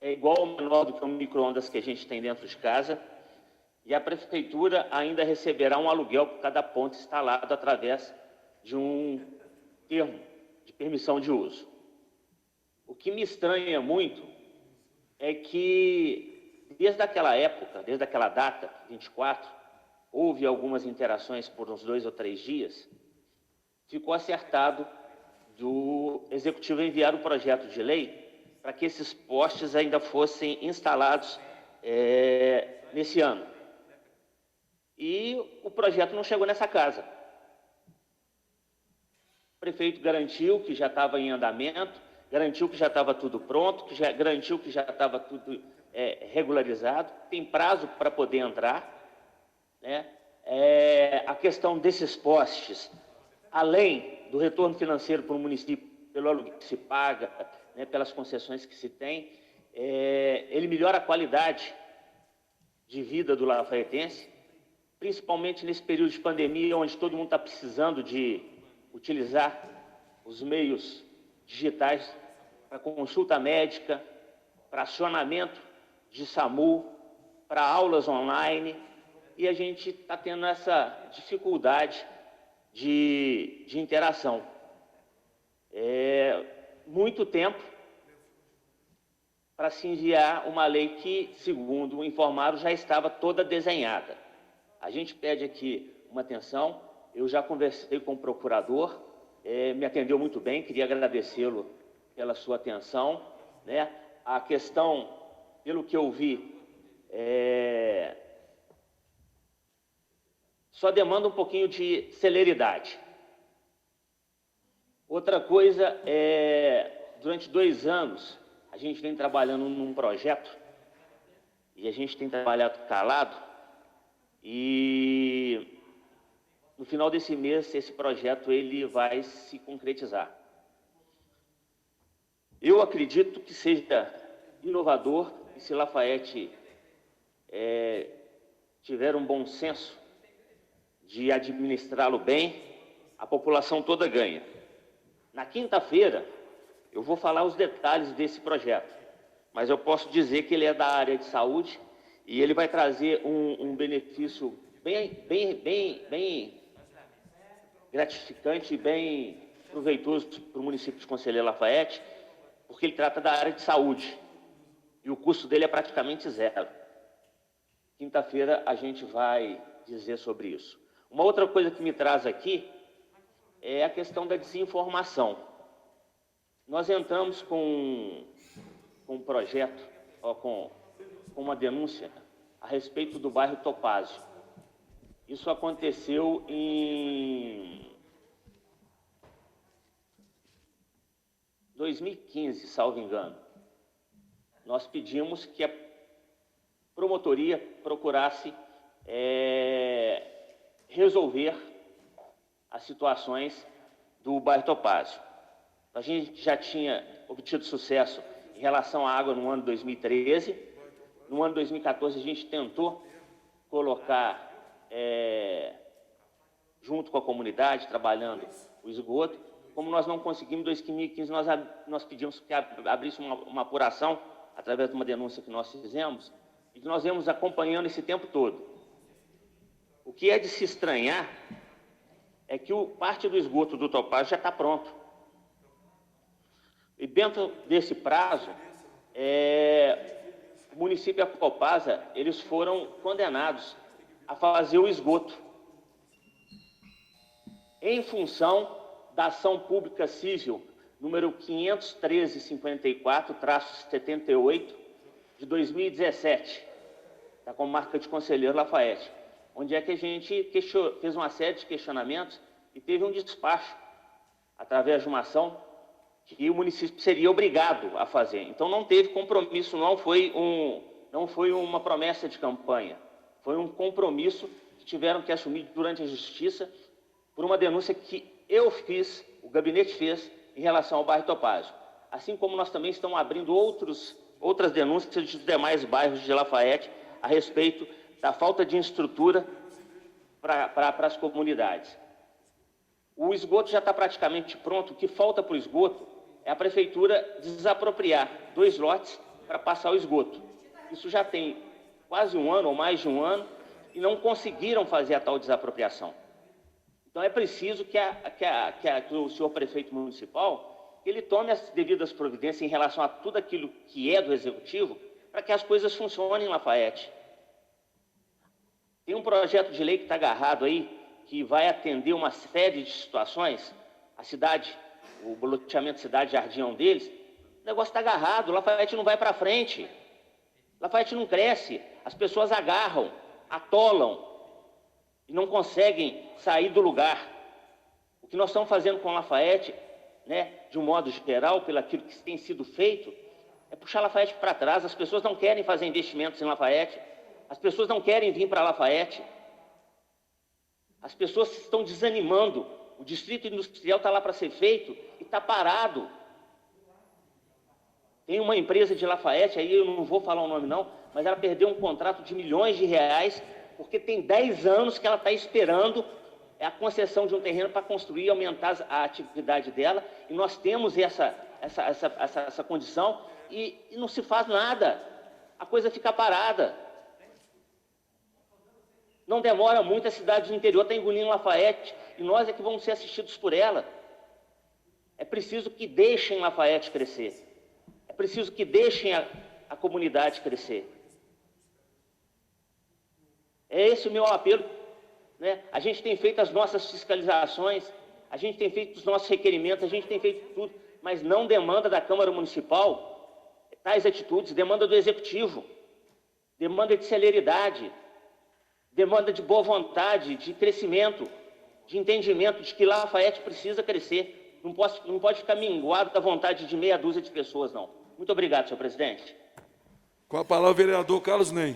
é igual ou menor do que o micro-ondas que a gente tem dentro de casa. E a prefeitura ainda receberá um aluguel por cada ponto instalado através de um termo de permissão de uso. O que me estranha muito é que, desde aquela época, desde aquela data, 24, houve algumas interações por uns 2 ou 3 dias, ficou acertado do Executivo enviar o projeto de lei para que esses postes ainda fossem instalados nesse ano. E o projeto não chegou nessa casa. O prefeito garantiu que já estava em andamento, garantiu que já estava tudo pronto, garantiu que já estava tudo regularizado, tem prazo para poder entrar, né? A questão desses postes, além do retorno financeiro para o município, pelo aluguel que se paga, né, pelas concessões que se tem, ele melhora a qualidade de vida do lafaietense, principalmente nesse período de pandemia, onde todo mundo está precisando de utilizar os meios digitais para consulta médica, para acionamento de SAMU, para aulas online, e a gente está tendo essa dificuldade de interação. Muito tempo para se enviar uma lei que, segundo informaram, já estava toda desenhada. A gente pede aqui uma atenção. Eu já conversei com o procurador, me atendeu muito bem, queria agradecê-lo pela sua atenção, né? A questão, pelo que eu vi, só demanda um pouquinho de celeridade. Outra coisa durante 2 anos, a gente vem trabalhando num projeto, e a gente tem trabalhado calado, e no final desse mês, esse projeto ele vai se concretizar. Eu acredito que seja inovador, e se Lafayette tiver um bom senso de administrá-lo bem, a população toda ganha. Na quinta-feira, eu vou falar os detalhes desse projeto, mas eu posso dizer que ele é da área de saúde e ele vai trazer um benefício bem gratificante e bem proveitoso para o município de Conselheiro Lafayette, porque ele trata da área de saúde e o custo dele é praticamente 0. Quinta-feira a gente vai dizer sobre isso. Uma outra coisa que me traz aqui é a questão da desinformação. Nós entramos com um projeto, com uma denúncia a respeito do bairro Topázio. E Isso aconteceu em 2015, salvo engano. Nós pedimos que a promotoria procurasse resolver as situações do bairro Topázio. A gente já tinha obtido sucesso em relação à água no ano de 2013. No ano de 2014, a gente tentou colocar, junto com a comunidade, trabalhando o esgoto. Como nós não conseguimos, em 2015, nós pedimos que abrisse uma apuração, através de uma denúncia que nós fizemos, e que nós viemos acompanhando esse tempo todo. O que é de se estranhar é que parte do esgoto do Topázio já está pronto. E dentro desse prazo, o município e a Copasa, eles foram condenados a fazer o esgoto em função da ação pública civil número 513-54-78 de 2017, da comarca de Conselheiro Lafaiete, onde é que a gente fez uma série de questionamentos e teve um despacho através de uma ação que o município seria obrigado a fazer. Então não teve compromisso, não foi uma promessa de campanha, foi um compromisso que tiveram que assumir durante a justiça por uma denúncia que eu fiz, o gabinete fez, em relação ao bairro Topázio. Assim como nós também estamos abrindo outras denúncias de demais bairros de Lafaiete a respeito da falta de estrutura para as comunidades. O esgoto já está praticamente pronto. O que falta para o esgoto é a prefeitura desapropriar 2 lotes para passar o esgoto. Isso já tem quase um ano ou mais de um ano e não conseguiram fazer a tal desapropriação. Então é preciso que o senhor prefeito municipal ele tome as devidas providências em relação a tudo aquilo que é do executivo para que as coisas funcionem em Lafaiete. Tem um projeto de lei que está agarrado aí, que vai atender uma série de situações. A cidade, o loteamento Cidade Jardim é um deles. O negócio está agarrado, Lafaiete não vai para frente. Lafaiete não cresce, as pessoas agarram, atolam e não conseguem sair do lugar. O que nós estamos fazendo com Lafaiete, de um modo geral, pelo aquilo que tem sido feito, é puxar Lafaiete para trás. As pessoas não querem fazer investimentos em Lafaiete, as pessoas não querem vir para Lafaiete, as pessoas estão desanimando. O distrito industrial está lá para ser feito e está parado. Tem uma empresa de Lafaiete, aí eu não vou falar o nome não, mas ela perdeu um contrato de milhões de reais, porque tem 10 anos que ela está esperando a concessão de um terreno para construir e aumentar a atividade dela, e nós temos essa condição e não se faz nada, a coisa fica parada. Não demora muito, a cidade do interior está engolindo Lafaiete, e nós é que vamos ser assistidos por ela. É preciso que deixem Lafaiete crescer, é preciso que deixem a comunidade crescer. É esse o meu apelo. A gente tem feito as nossas fiscalizações, a gente tem feito os nossos requerimentos, a gente tem feito tudo, mas não demanda da Câmara Municipal tais atitudes, demanda do Executivo, demanda de celeridade, demanda de boa vontade, de crescimento, de entendimento de que Lafaiete precisa crescer. Não pode ficar minguado da vontade de meia dúzia de pessoas, não. Muito obrigado, senhor presidente.
Com a palavra, o vereador Carlos Nem.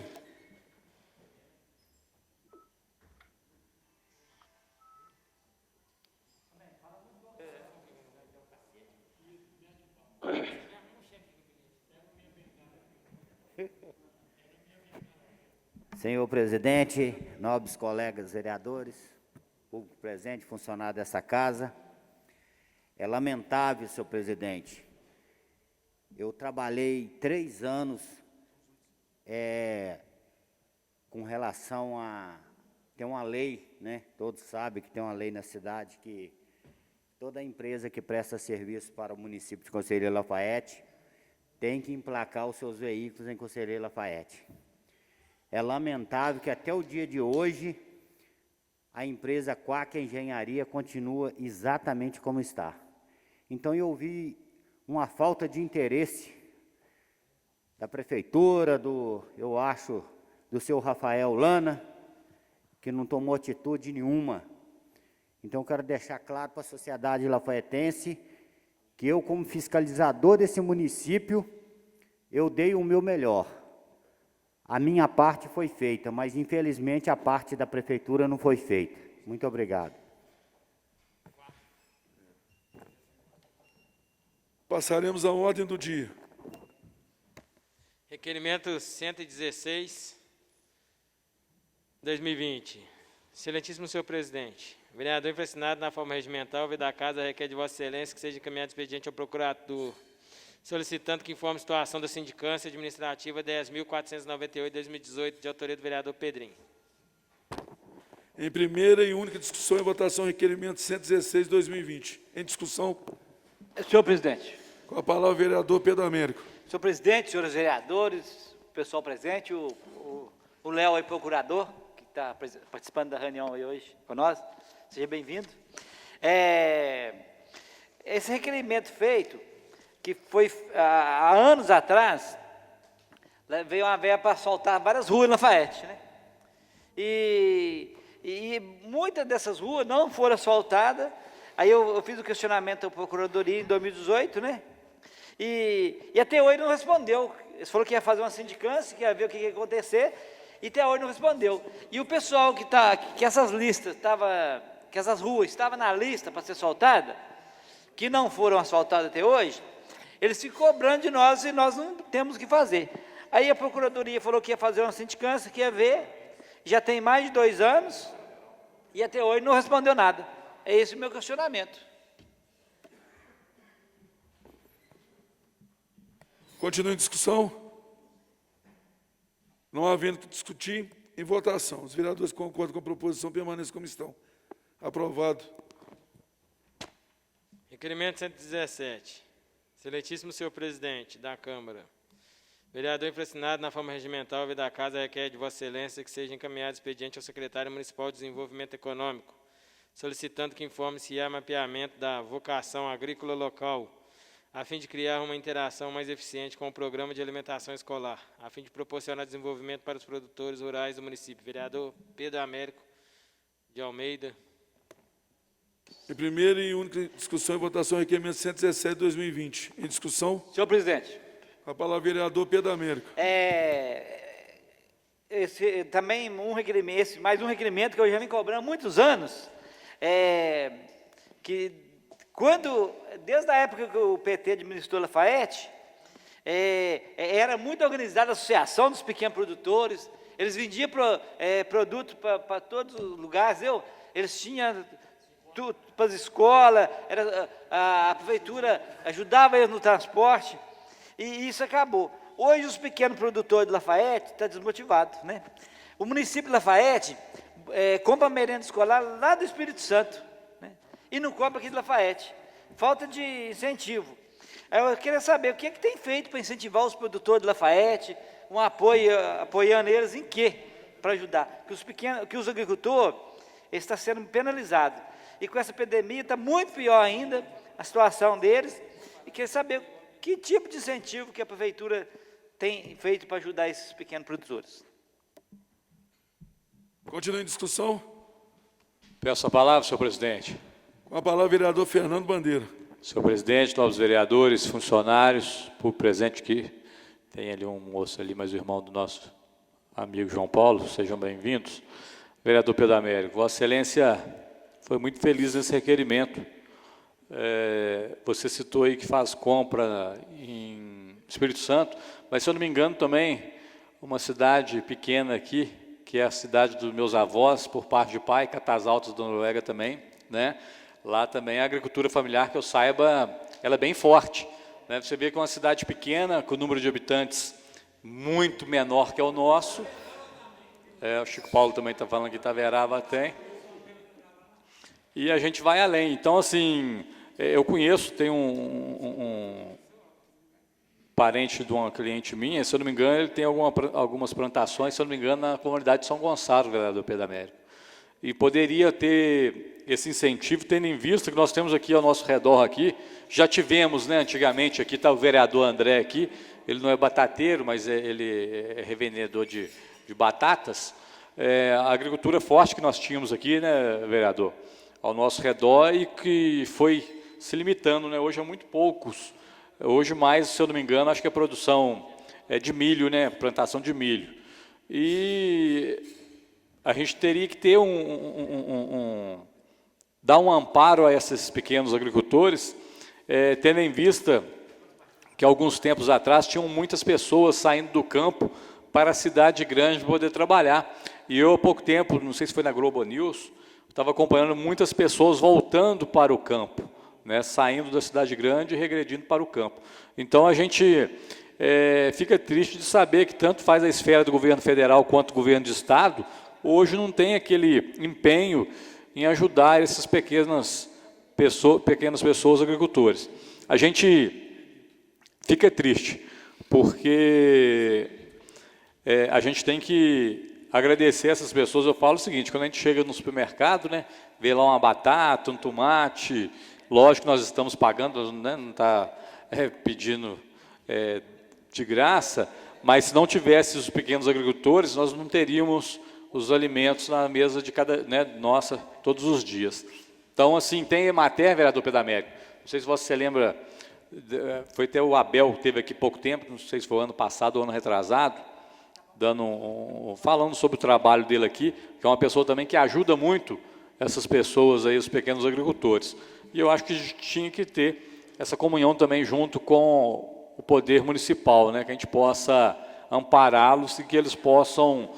Senhor presidente, nobres colegas vereadores, público presente, funcionário dessa casa, é lamentável, senhor presidente, eu trabalhei 3 anos com relação a... Tem uma lei, todos sabem que tem uma lei na cidade que toda empresa que presta serviço para o município de Conselheiro Lafaiete tem que emplacar os seus veículos em Conselheiro Lafaiete. É lamentável que até o dia de hoje a empresa Quack Engenharia continua exatamente como está. Então eu vi uma falta de interesse da prefeitura, eu acho, do senhor Rafael Lana, que não tomou atitude nenhuma. Então, eu quero deixar claro para a sociedade lafaiense que eu, como fiscalizador desse município, eu dei o meu melhor. A minha parte foi feita, mas, infelizmente, a parte da prefeitura não foi feita. Muito obrigado.
Passaremos à ordem do dia.
Requerimento 116, 2020. Excelentíssimo senhor presidente, o vereador infracionado na forma regimental, o da casa requer de Vossa Excelência que seja encaminhado expediente ao procurador, solicitando que informe a situação da sindicância administrativa 10.498/2018, de autoria do vereador Pedrinho.
Em primeira e única discussão e votação, requerimento 116/2020. Em discussão,
Senhor presidente.
com a palavra o vereador Pedro Américo.
Senhor presidente, senhores vereadores, o pessoal presente, o Léo aí, procurador, que está participando da reunião aí hoje com nós, seja bem-vindo. Esse requerimento feito, que foi há anos atrás, veio uma verba para asfaltar várias ruas na Lafaiete, né? E muitas dessas ruas não foram asfaltadas. Aí eu fiz o questionamento à Procuradoria em 2018, né? E até hoje não respondeu. Eles falaram que ia fazer uma sindicância, que ia ver o que ia acontecer, e até hoje não respondeu. E o pessoal que essas listas que essas ruas estavam na lista para ser asfaltada, que não foram asfaltadas até hoje, eles ficam cobrando de nós e nós não temos o que fazer. Aí a Procuradoria falou que ia fazer uma sindicância, que ia ver, já tem mais de 2 anos, e até hoje não respondeu nada. É esse o meu questionamento.
Continua em discussão? Não havendo que discutir, em votação. Os vereadores que concordam com a proposição permaneçam como estão. Aprovado.
Requerimento 117. Excelentíssimo senhor presidente da Câmara, vereador infracionado na forma regimental, o da casa requer de Vossa Excelência que seja encaminhado expediente ao secretário municipal de Desenvolvimento Econômico, solicitando que informe se há mapeamento da vocação agrícola local, a fim de criar uma interação mais eficiente com o programa de alimentação escolar, a fim de proporcionar desenvolvimento para os produtores rurais do município. Vereador Pedro Américo de Almeida.
Em primeira e única discussão e votação, requerimento 117/2020. Em discussão,
Senhor presidente.
com a palavra o vereador Pedro Américo.
Também mais um requerimento que eu já vim cobrando há muitos anos, que desde a época que o PT administrou Lafaiete, era muito organizada a associação dos pequenos produtores, eles vendiam produto para todos os lugares, eles tinham tudo para as escolas, a prefeitura ajudava eles no transporte, e isso acabou. Hoje os pequenos produtores de Lafaiete estão desmotivados, né? O município de Lafaiete compra merenda escolar lá do Espírito Santo, né? E não compra aqui de Lafaiete. Falta de incentivo. Eu queria saber o que é que tem feito para incentivar os produtores de Lafaiete, um apoio, apoiando eles em quê? Para ajudar. Que os agricultores estão sendo penalizados. E com essa pandemia está muito pior ainda a situação deles. E queria saber que tipo de incentivo que a prefeitura tem feito para ajudar esses pequenos produtores.
Continua em discussão.
Peço a palavra, senhor presidente.
Com a palavra o vereador Fernando Bandeira.
Senhor presidente, novos vereadores, funcionários, por presente aqui, tem ali um moço ali, mas o irmão do nosso amigo João Paulo, sejam bem-vindos. Vereador Pedro Américo, Vossa Excelência foi muito feliz nesse requerimento. Você citou aí que faz compra em Espírito Santo, mas, se eu não me engano, também uma cidade pequena aqui, que é a cidade dos meus avós, por parte de pai, Catas Altas da Noruega também, né? Lá também a agricultura familiar, que eu saiba, ela é bem forte, né? Você vê que é uma cidade pequena, com o número de habitantes muito menor que é o nosso. O Chico Paulo também está falando que Itaverava tem. E a gente vai além. Então, assim, eu conheço, tem um parente de uma cliente minha, se eu não me engano, ele tem algumas plantações, se eu não me engano, na comunidade de São Gonçalo, vereador Pedro Américo. E poderia ter esse incentivo, tendo em vista que nós temos aqui ao nosso redor aqui, já tivemos, né, antigamente, aqui está o vereador André aqui, ele não é batateiro, mas ele é revendedor de batatas, a agricultura forte que nós tínhamos aqui, né, vereador, ao nosso redor e que foi se limitando, né? Hoje é muito poucos. Hoje mais, se eu não me engano, acho que a produção é de milho, né? Plantação de milho. E a gente teria que ter dar um amparo a esses pequenos agricultores, tendo em vista que alguns tempos atrás tinham muitas pessoas saindo do campo para a cidade grande para poder trabalhar. E eu, há pouco tempo, não sei se foi na Globo News, estava acompanhando muitas pessoas voltando para o campo, né, saindo da cidade grande e regredindo para o campo. Então, a gente fica triste de saber que tanto faz a esfera do governo federal quanto o governo de estado, hoje não tem aquele empenho em ajudar essas pequenas pessoas agricultores. A gente fica triste, porque a gente tem que agradecer essas pessoas. Eu falo o seguinte, quando a gente chega no supermercado, né, vê lá uma batata, um tomate, lógico que nós estamos pagando, né, não está pedindo de graça, mas se não tivesse os pequenos agricultores, nós não teríamos os alimentos na mesa de nossa, todos os dias. Então, assim, tem Emater, vereador Pedamérico, não sei se você lembra, foi até o Abel, que teve aqui pouco tempo, não sei se foi ano passado ou ano retrasado, falando sobre o trabalho dele aqui, que é uma pessoa também que ajuda muito essas pessoas aí, os pequenos agricultores. E eu acho que a gente tinha que ter essa comunhão também junto com o poder municipal, né, que a gente possa ampará-los e que eles possam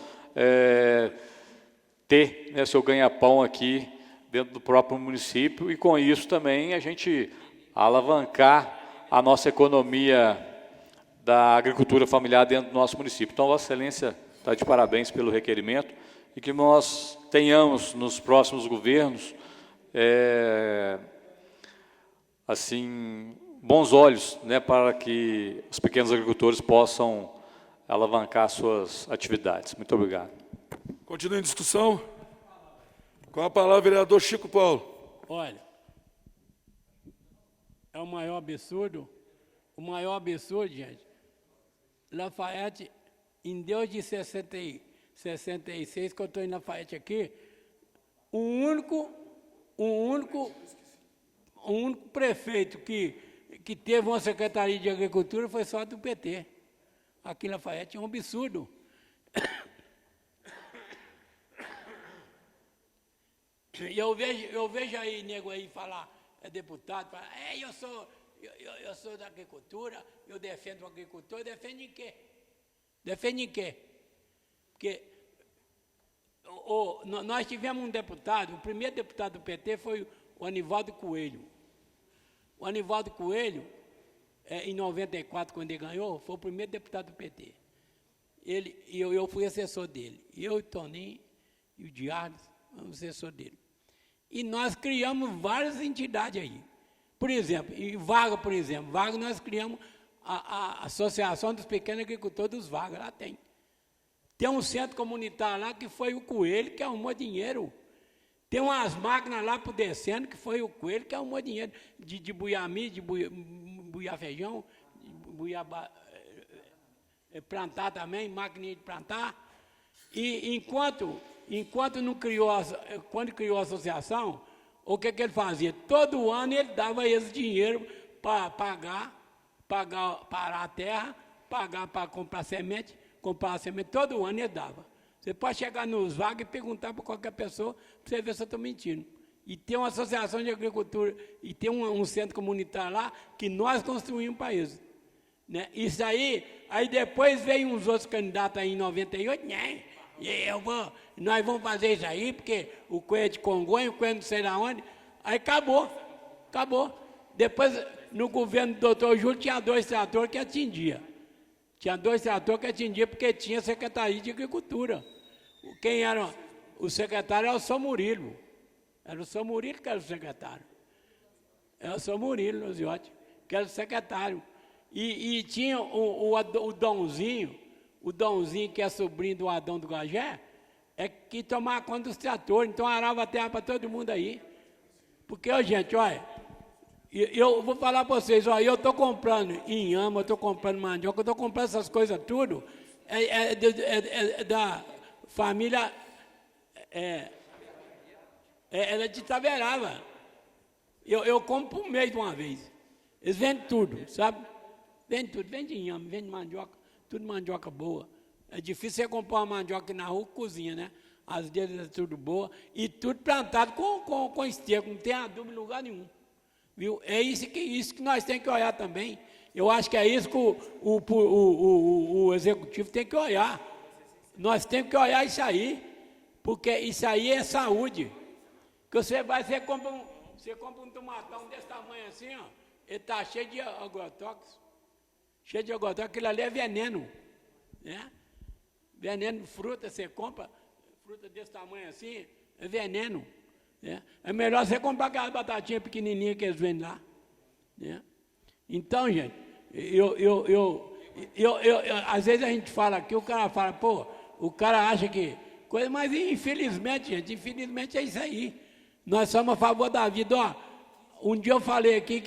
ter, né, seu ganha-pão aqui dentro do próprio município e com isso também a gente alavancar a nossa economia da agricultura familiar dentro do nosso município. Então, Vossa Excelência está de parabéns pelo requerimento e que nós tenhamos nos próximos governos assim, bons olhos, né, para que os pequenos agricultores possam alavancar suas atividades. Muito obrigado.
Continua em discussão. Com a palavra, vereador Chico Paulo.
Olha, é o maior absurdo, gente. Lafayette, em desde 66, que eu estou em Lafayette aqui, o único prefeito que teve uma secretaria de agricultura foi só do PT. Aqui em Lafayette é um absurdo. E eu vejo aí, nego aí falar, deputado, fala, eu sou da agricultura, eu defendo o agricultor, defende em quê? Defende em quê? Porque nós tivemos um deputado, o primeiro deputado do PT foi o Anivaldo Coelho. O Anivaldo Coelho, em 94, quando ele ganhou, foi o primeiro deputado do PT. Eu fui assessor dele. Eu, o Toninho e o Diarles, fomos assessor dele. E nós criamos várias entidades aí. Por exemplo, em Vaga, nós criamos a Associação dos Pequenos Agricultores dos Vagas, lá tem. Tem um centro comunitário lá que foi o Coelho que arrumou dinheiro. Tem umas máquinas lá por descendo que foi o Coelho que arrumou dinheiro de buiar milho, de buiar feijão, de buiar plantar também, maquininha de plantar. E enquanto não criou, quando criou a associação, o que ele fazia? Todo ano ele dava esse dinheiro para parar a terra, pagar para comprar semente, todo ano ele dava. Você pode chegar nos Vagas e perguntar para qualquer pessoa, para você ver se eu estou mentindo. E tem uma associação de agricultura, e tem um centro comunitário lá, que nós construímos para isso. Né? Isso aí depois veio uns outros candidatos aí em 98, né? Nós vamos fazer isso aí, porque o Coelho de Congonha, o Coelho não sei lá onde, aí acabou. Depois, no governo do doutor Júlio, tinha 2 tratores que atendia. Porque tinha Secretaria de Agricultura. Quem era o secretário era o São Murilo. Era o São Murilo que era o secretário. Era o São Murilo, Luziotti, que era o secretário. E tinha o Dãozinho, que é sobrinho do Adão do Gagé, que tomava conta dos tratores, então arava a terra para todo mundo aí. Porque, gente, olha, eu vou falar para vocês, olha, eu estou comprando inhame, eu estou comprando mandioca, eu estou comprando essas coisas tudo, da família Ela é de Itaberaba. Eu compro por mês de uma vez. Eles vendem tudo, sabe? Vende tudo, vende inhame, vende mandioca, tudo mandioca boa. É difícil você comprar uma mandioca aqui na rua, cozinha, né? As deles é tudo boa. E tudo plantado com esterco, não tem adubo em lugar nenhum. Viu? É isso que nós temos que olhar também. Eu acho que é isso que o executivo tem que olhar. Nós temos que olhar isso aí, porque isso aí é saúde. Que você compra um tomatão desse tamanho assim, ó, ele está cheio de agrotóxicos. Cheio de agrotóxicos, aquilo ali é veneno. Né? Veneno de fruta, você compra fruta desse tamanho assim, é veneno. Né? É melhor você comprar aquelas batatinhas pequenininhas que eles vendem lá. Né? Então, gente, às vezes a gente fala aqui, o cara fala, pô, o cara acha que coisa, mas infelizmente, gente, infelizmente é isso aí. Nós somos a favor da vida. Ó, um dia eu falei aqui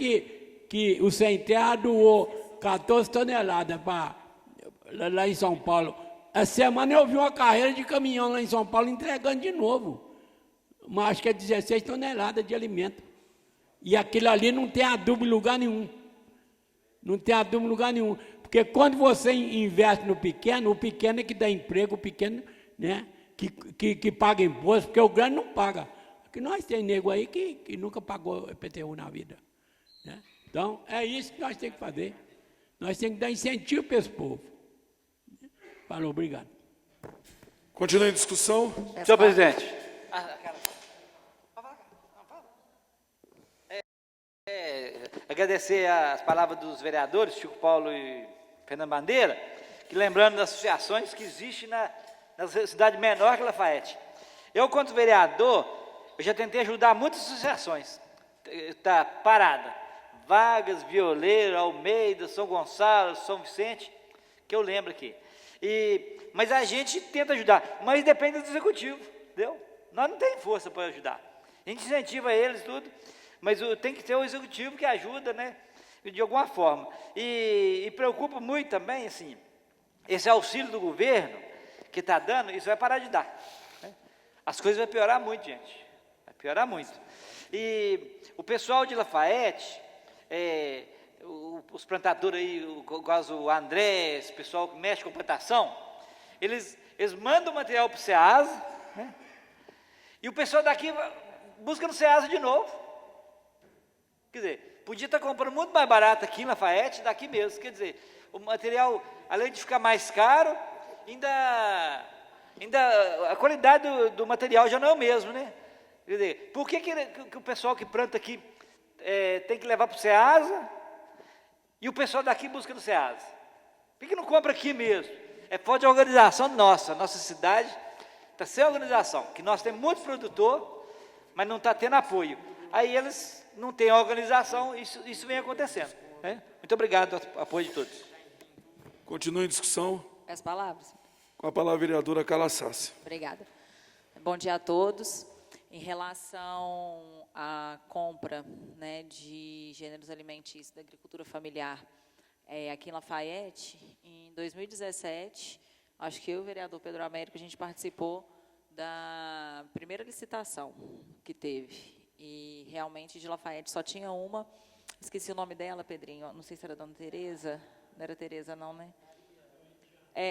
que o Sem Terra doou 14 toneladas lá em São Paulo. Essa semana eu vi uma carreira de caminhão lá em São Paulo entregando de novo. Mas acho que é 16 toneladas de alimento. E aquilo ali não tem adubo em lugar nenhum. Não tem adubo em lugar nenhum. Porque quando você investe no pequeno, o pequeno é que dá emprego, o pequeno, né, que paga imposto, porque o grande não paga. Porque nós temos nego aí que nunca pagou IPTU na vida. Né? Então, é isso que nós temos que fazer. Nós temos que dar incentivo para esse povo. Falou, obrigado.
Continua em discussão.
Senhor presidente. Agradecer as palavras dos vereadores, Chico Paulo e Fernando Bandeira, que lembrando das associações que existem na cidade menor que Lafayette. Eu, quanto vereador, eu já tentei ajudar muitas associações. Está parada. Vargas, Violeiro, Almeida, São Gonçalo, São Vicente, que eu lembro aqui. Mas a gente tenta ajudar, mas depende do executivo, entendeu? Nós não temos força para ajudar. A gente incentiva eles tudo, mas tem que ter o executivo que ajuda, né? De alguma forma. E preocupa muito também, assim, esse auxílio do governo que está dando, isso vai parar de dar. Né? As coisas vão piorar muito, gente. Vai piorar muito. E o pessoal de Lafayette, os plantadores aí, o André, esse pessoal que mexe com plantação, eles mandam o material para o SEASA, né? E o pessoal daqui busca no SEASA de novo. Quer dizer, podia estar comprando muito mais barato aqui em Lafayette, daqui mesmo. Quer dizer, o material, além de ficar mais caro, ainda a qualidade do material já não é o mesmo, né? Quer dizer, por que o pessoal que planta aqui tem que levar para o SEASA e o pessoal daqui busca no SEASA? Por que não compra aqui mesmo? É falta de organização nossa cidade está sem organização, que nós temos muito produtor, mas não está tendo apoio. Aí eles não têm organização, isso vem acontecendo. Né? Muito obrigado pelo apoio de todos.
Continua em discussão.
As palavras.
Com a palavra a vereadora Carla Sassi.
Obrigada. Bom dia a todos. Em relação à compra, né, de gêneros alimentícios da agricultura familiar aqui em Lafayette, em 2017, acho que eu e o vereador Pedro Américo, a gente participou da primeira licitação que teve. E realmente de Lafayette só tinha uma, esqueci o nome dela, Pedrinho, não sei se era Dona Tereza, não era Tereza não, né?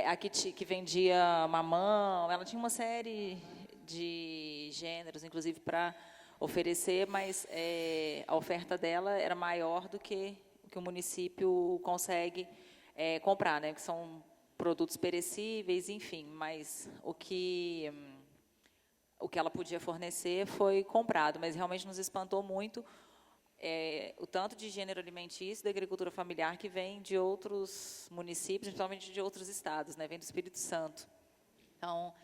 Aqui que vendia mamão, ela tinha uma série de gêneros, inclusive para oferecer, mas a oferta dela era maior do que o que o município consegue comprar, né? Que são produtos perecíveis, enfim, mas o que ela podia fornecer foi comprado, mas realmente nos espantou muito o tanto de gênero alimentício da agricultura familiar que vem de outros municípios, principalmente de outros estados, né? Vem do Espírito Santo. Então,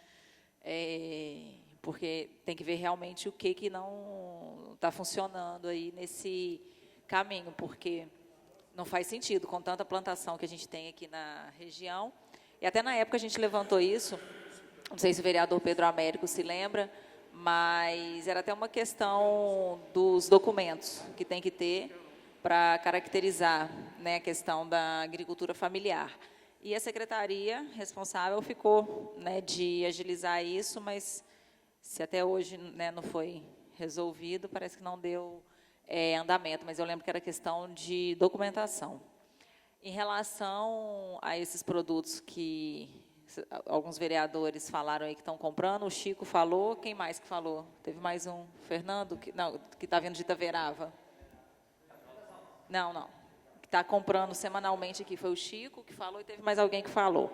porque tem que ver realmente o que não está funcionando aí nesse caminho, porque não faz sentido com tanta plantação que a gente tem aqui na região. E até na época a gente levantou isso, não sei se o vereador Pedro Américo se lembra, mas era até uma questão dos documentos que tem que ter para caracterizar, né, a questão da agricultura familiar. E a secretaria responsável ficou, né, de agilizar isso, mas Se até hoje, né, não foi resolvido, parece que não deu andamento, mas eu lembro que era questão de documentação. Em relação a esses produtos que alguns vereadores falaram aí que estão comprando, o Chico falou, quem mais que falou? Teve mais um, Fernando, que está vindo de Itaverava. Não. Que está comprando semanalmente aqui foi o Chico que falou e teve mais alguém que falou.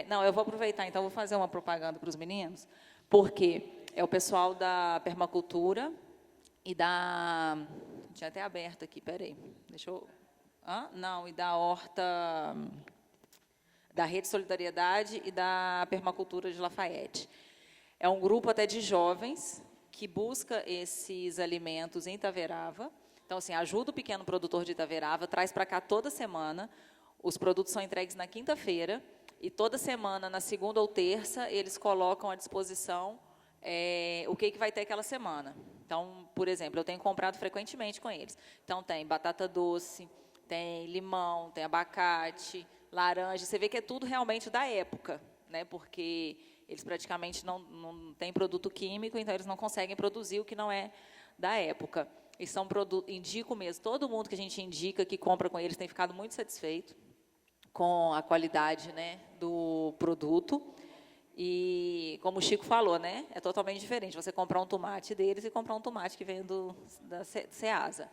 Não, eu vou aproveitar, então, vou fazer uma propaganda para os meninos, porque é o pessoal da permacultura e da... Tinha até aberto aqui, peraí. Deixa eu... Não, e da horta... Da Rede Solidariedade e da Permacultura de Lafayette. É um grupo até de jovens que busca esses alimentos em Itaverava. Então, assim, ajuda o pequeno produtor de Itaverava, traz para cá toda semana. Os produtos são entregues na quinta-feira e toda semana, na segunda ou terça, eles colocam à disposição o que vai ter aquela semana. Então, por exemplo, eu tenho comprado frequentemente com eles. Então, tem batata doce, tem limão, tem abacate, laranja. Você vê que é tudo realmente da época, né? Porque eles praticamente não têm produto químico, então eles não conseguem produzir o que não é da época. E são produtos, indico mesmo, todo mundo que a gente indica, que compra com eles, tem ficado muito satisfeito com a qualidade, né, do produto. E, como o Chico falou, né, é totalmente diferente você comprar um tomate deles e comprar um tomate que vem da Ceasa.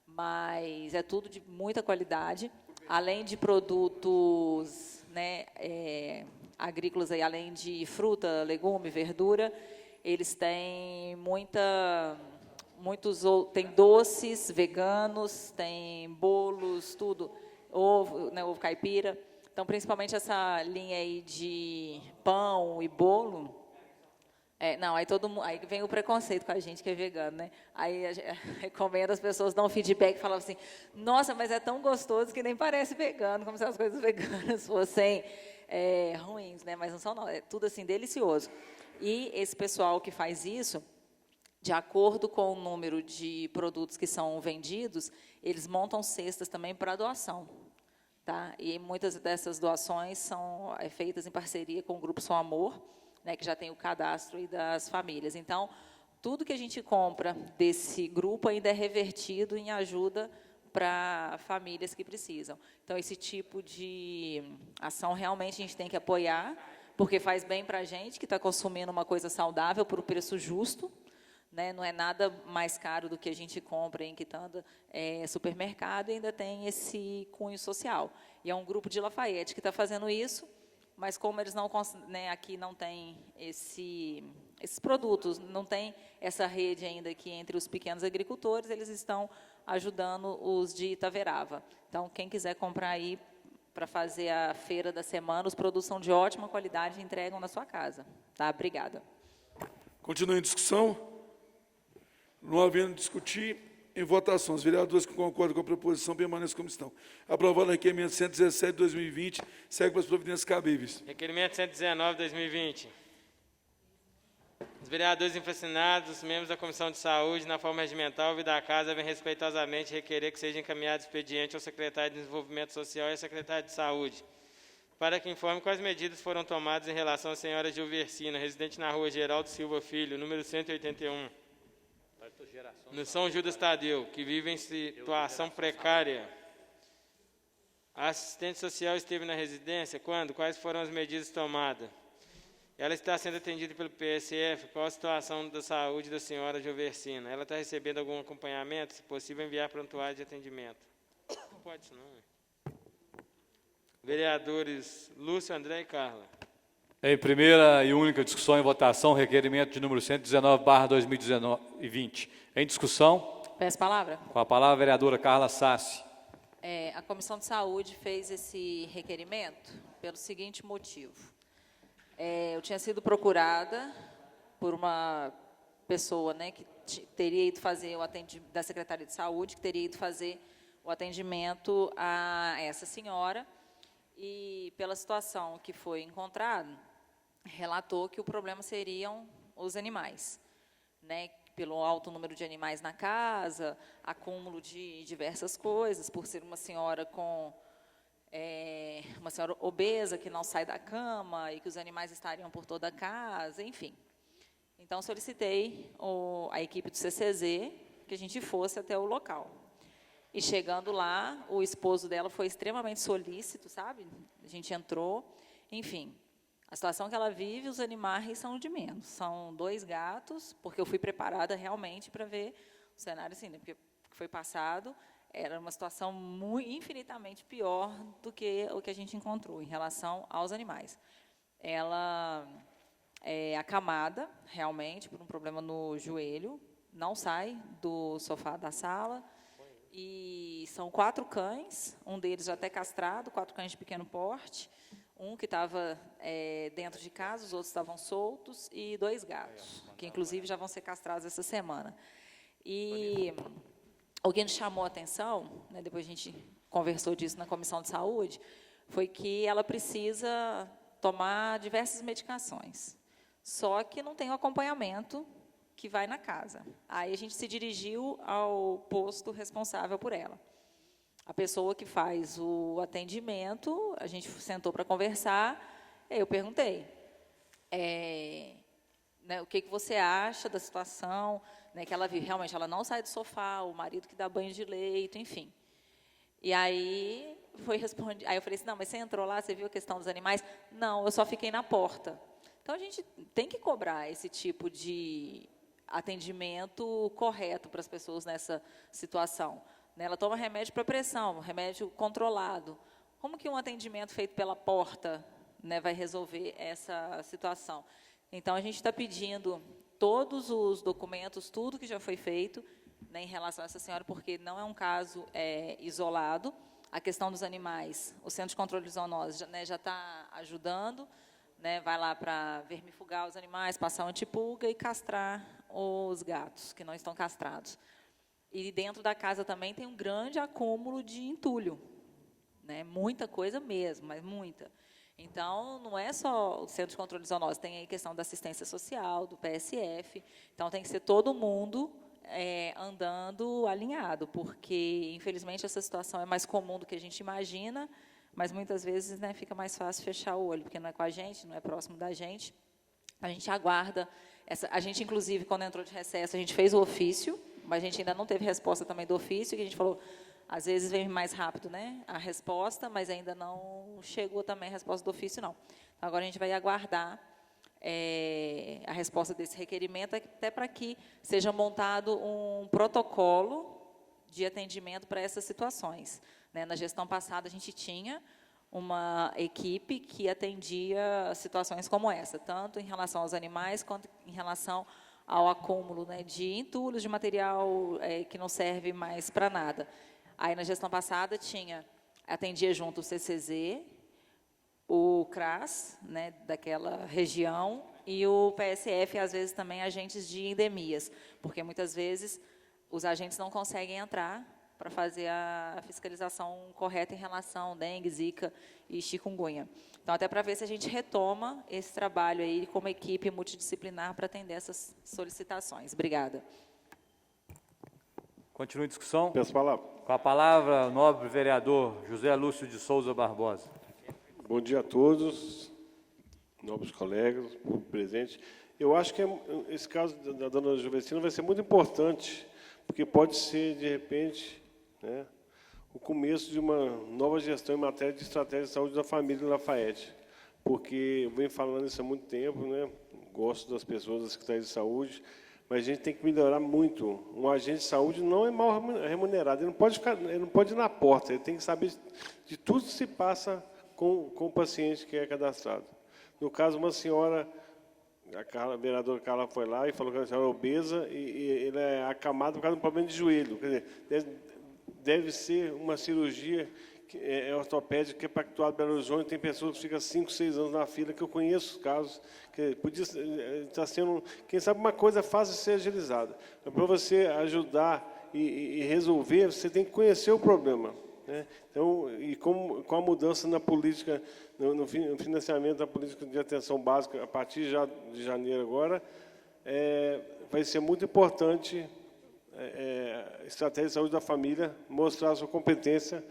Mas é tudo de muita qualidade, além de produtos, né, agrícolas, aí, além de fruta, legume, verdura, eles têm tem doces veganos, tem bolos, tudo, ovo, né, ovo caipira. Então, principalmente essa linha aí de pão e bolo. Não, aí aí vem o preconceito com a gente que é vegano, né? Aí a gente recomenda, as pessoas dão feedback e falam assim: nossa, mas é tão gostoso que nem parece vegano, como se as coisas veganas fossem ruins, né? Mas não são, não, é tudo assim delicioso. E esse pessoal que faz isso, de acordo com o número de produtos que são vendidos, eles montam cestas também para doação. Tá? E muitas dessas doações são feitas em parceria com o Grupo Som Amor, né, que já tem o cadastro aí das famílias. Então, tudo que a gente compra desse grupo ainda é revertido em ajuda para famílias que precisam. Então, esse tipo de ação realmente a gente tem que apoiar, porque faz bem para a gente, que está consumindo uma coisa saudável por um preço justo, né? Não é nada mais caro do que a gente compra em quitanda supermercado, e ainda tem esse cunho social. E é um grupo de Lafayette que está fazendo isso, mas como eles não, né, aqui não tem esses produtos, não tem essa rede ainda aqui entre os pequenos agricultores, eles estão ajudando os de Itaverava. Então, quem quiser comprar aí para fazer a feira da semana, os produtos são de ótima qualidade e entregam na sua casa. Tá? Obrigada.
Continua em discussão? Não havendo discutir, em votação. Os vereadores que concordam com a proposição permaneçam como estão. Aprovado o requerimento 117 de 2020, segue para as providências cabíveis.
Requerimento 119 de 2020. Os vereadores infracionados, os membros da Comissão de Saúde, na forma regimental, ouvida a casa, vem respeitosamente requerer que seja encaminhado expediente ao secretário de Desenvolvimento Social e ao secretário de Saúde, para que informe quais medidas foram tomadas em relação à senhora Gilversina, residente na rua Geraldo Silva Filho, número 181, no São Judas Tadeu, que vive em situação precária. A assistente social esteve na residência? Quando? Quais foram as medidas tomadas? Ela está sendo atendida pelo PSF? Qual a situação da saúde da senhora Gilversina? Ela está recebendo algum acompanhamento? Se possível, enviar prontuário de atendimento. Não pode isso, não. Vereadores Lúcio, André e Carla.
Em primeira e única discussão e votação, requerimento de número 119/2020. Em discussão.
Peço palavra.
Com a palavra a vereadora Carla Sassi.
A Comissão de Saúde fez esse requerimento pelo seguinte motivo. Eu tinha sido procurada por uma pessoa, né, que teria ido fazer o atendimento, da Secretaria de Saúde, que teria ido fazer o atendimento a essa senhora, e pela situação que foi encontrada, relatou que o problema seriam os animais, né, pelo alto número de animais na casa, acúmulo de diversas coisas, por ser uma senhora uma senhora obesa que não sai da cama e que os animais estariam por toda a casa, enfim. Então, solicitei a equipe do CCZ que a gente fosse até o local. E chegando lá, o esposo dela foi extremamente solícito, sabe? A gente entrou, enfim. A situação que ela vive, os animais são de menos. São 2 gatos, porque eu fui preparada realmente para ver o cenário assim, né? Porque foi passado, era uma situação infinitamente pior do que o que a gente encontrou em relação aos animais. Ela é acamada, realmente, por um problema no joelho, não sai do sofá da sala, e são 4 cães, um deles já até castrado, 4 cães de pequeno porte, um que estava dentro de casa, os outros estavam soltos, e 2 gatos, que inclusive já vão ser castrados essa semana. E o que nos chamou a atenção, né, depois a gente conversou disso na Comissão de Saúde, foi que ela precisa tomar diversas medicações, só que não tem o acompanhamento que vai na casa. Aí a gente se dirigiu ao posto responsável por ela. A pessoa que faz o atendimento, a gente sentou para conversar, eu perguntei, né, o que você acha da situação, né, que ela vive. Realmente, ela não sai do sofá, o marido que dá banho de leito, enfim. E aí foi respondido. Aí eu falei assim, não, mas você entrou lá, você viu a questão dos animais? Não, eu só fiquei na porta. Então, a gente tem que cobrar esse tipo de atendimento correto para as pessoas nessa situação. Ela toma remédio para pressão, remédio controlado. Como que um atendimento feito pela porta, né, vai resolver essa situação? Então, a gente está pedindo todos os documentos, tudo que já foi feito, né, em relação a essa senhora, porque não é um caso isolado. A questão dos animais, o Centro de Controle de Zoonose já está ajudando, né, vai lá para vermifugar os animais, passar antipulga e castrar os gatos que não estão castrados. E dentro da casa também tem um grande acúmulo de entulho, né, muita coisa mesmo, mas muita. Então, não é só o Centro de Controle de Zoonose, tem aí a questão da assistência social, do PSF, então tem que ser todo mundo andando alinhado, porque, infelizmente, essa situação é mais comum do que a gente imagina, mas muitas vezes, né, fica mais fácil fechar o olho, porque não é com a gente, não é próximo da gente. A gente aguarda. A gente, inclusive, quando entrou de recesso, a gente fez o ofício, mas a gente ainda não teve resposta também do ofício, que a gente falou, às vezes vem mais rápido, né, a resposta, mas ainda não chegou também a resposta do ofício, não. Então, agora a gente vai aguardar a resposta desse requerimento, até para que seja montado um protocolo de atendimento para essas situações. Né? Na gestão passada, a gente tinha uma equipe que atendia situações como essa, tanto em relação aos animais, quanto em relação ao acúmulo, né, de entulhos, de material que não serve mais para nada. Aí, na gestão passada, atendia junto o CCZ, o CRAS, né, daquela região, e o PSF, às vezes, também agentes de endemias, porque, muitas vezes, os agentes não conseguem entrar para fazer a fiscalização correta em relação a dengue, zika e chikungunya. Então, até para ver se a gente retoma esse trabalho aí como equipe multidisciplinar para atender essas solicitações. Obrigada.
Continua a discussão.
Peço a palavra.
Com a palavra, o nobre vereador José Lúcio de Souza Barbosa.
Bom dia a todos, nobres colegas, público presente. Eu acho que esse caso da dona Juvestina vai ser muito importante, porque pode ser, de repente, né, o começo de uma nova gestão em matéria de estratégia de saúde da família Lafayette, porque eu venho falando isso há muito tempo, né, gosto das pessoas da Secretaria de Saúde, mas a gente tem que melhorar muito. Um agente de saúde não é mal remunerado, ele não pode ir na porta, ele tem que saber de tudo que se passa com o paciente que é cadastrado. No caso, uma senhora, a vereadora Carla foi lá e falou que a senhora é obesa e ele é acamado por causa de um problema de joelho. Quer dizer, deve ser uma cirurgia ortopédica que é pactuada pelo Belo Horizonte. Tem pessoas que ficam 5, 6 anos na fila, que eu conheço casos, que podia estar sendo, quem sabe, uma coisa fácil de ser agilizada. Para você ajudar e resolver, você tem que conhecer o problema. Né? Então, e com a mudança na política, no financiamento da política de atenção básica, a partir já de janeiro agora, vai ser muito importante a estratégia de saúde da família mostrar a sua competência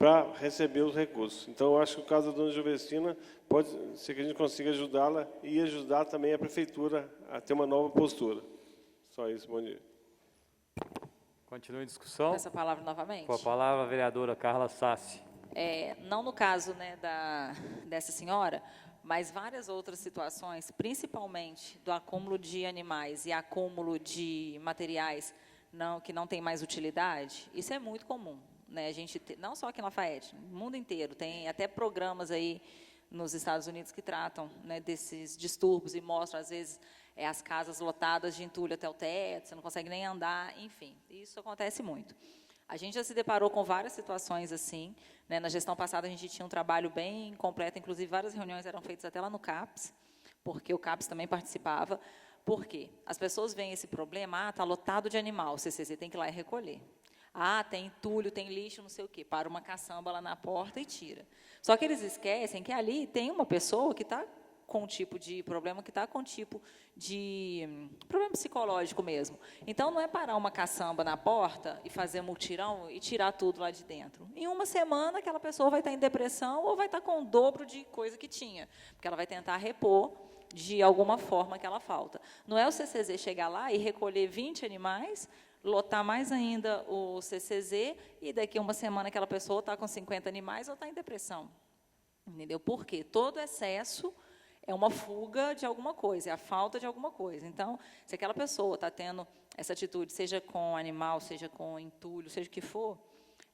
para receber os recursos. Então, eu acho que o caso da dona Juvestina pode ser que a gente consiga ajudá-la e ajudar também a prefeitura a ter uma nova postura. Só isso, bom dia.
Continue em discussão.
Essa palavra novamente.
Com a palavra a vereadora Carla Sassi.
Não no caso, né, dessa senhora, mas várias outras situações, principalmente do acúmulo de animais e acúmulo de materiais que não tem mais utilidade, isso é muito comum, né? A gente não só aqui em Lafayette, no mundo inteiro, tem até programas aí nos Estados Unidos que tratam, né, desses distúrbios e mostram, às vezes, as casas lotadas de entulho até o teto, você não consegue nem andar, enfim, isso acontece muito. A gente já se deparou com várias situações assim, né? Na gestão passada a gente tinha um trabalho bem completo, inclusive várias reuniões eram feitas até lá no CAPS, porque o CAPS também participava. Por quê? As pessoas veem esse problema, está lotado de animal, o CCZ tem que ir lá e recolher. Tem entulho, tem lixo, não sei o quê, para uma caçamba lá na porta e tira. Só que eles esquecem que ali tem uma pessoa que está com um tipo de problema, que está com um tipo de problema psicológico mesmo. Então, não é parar uma caçamba na porta e fazer mutirão e tirar tudo lá de dentro. Em uma semana, aquela pessoa vai estar em depressão ou vai estar com o dobro de coisa que tinha, porque ela vai tentar repor de alguma forma aquela falta. Não é o CCZ chegar lá e recolher 20 animais, lotar mais ainda o CCZ e daqui a uma semana aquela pessoa está com 50 animais ou está em depressão. Entendeu? Por quê? Todo excesso é uma fuga de alguma coisa, é a falta de alguma coisa. Então, se aquela pessoa está tendo essa atitude, seja com animal, seja com entulho, seja o que for,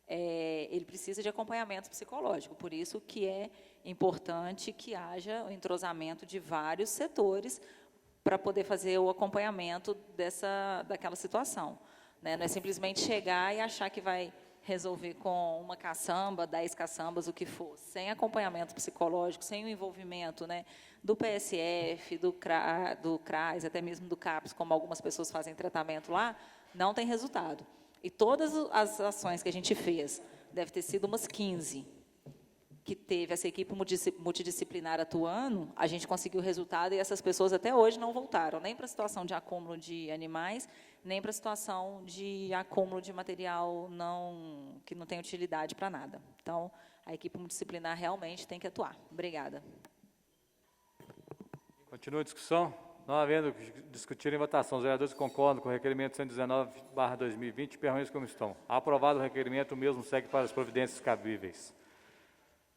ele precisa de acompanhamento psicológico. Por isso que é importante que haja o entrosamento de vários setores para poder fazer o acompanhamento daquela situação, né? Não é simplesmente chegar e achar que vai resolver com uma caçamba, 10 caçambas, o que for, sem acompanhamento psicológico, sem o envolvimento, né, do PSF, do CRAS, até mesmo do CAPS, como algumas pessoas fazem tratamento lá, não tem resultado. E todas as ações que a gente fez, deve ter sido umas 15, que teve essa equipe multidisciplinar atuando, a gente conseguiu resultado e essas pessoas até hoje não voltaram, nem para a situação de acúmulo de animais, nem para a situação de acúmulo de material que não tem utilidade para nada. Então, a equipe multidisciplinar realmente tem que atuar. Obrigada.
Continua a discussão. Não havendo discutir em votação, os vereadores concordam com o requerimento 119/2020 permaneçam como estão. Aprovado o requerimento, o mesmo segue para as providências cabíveis.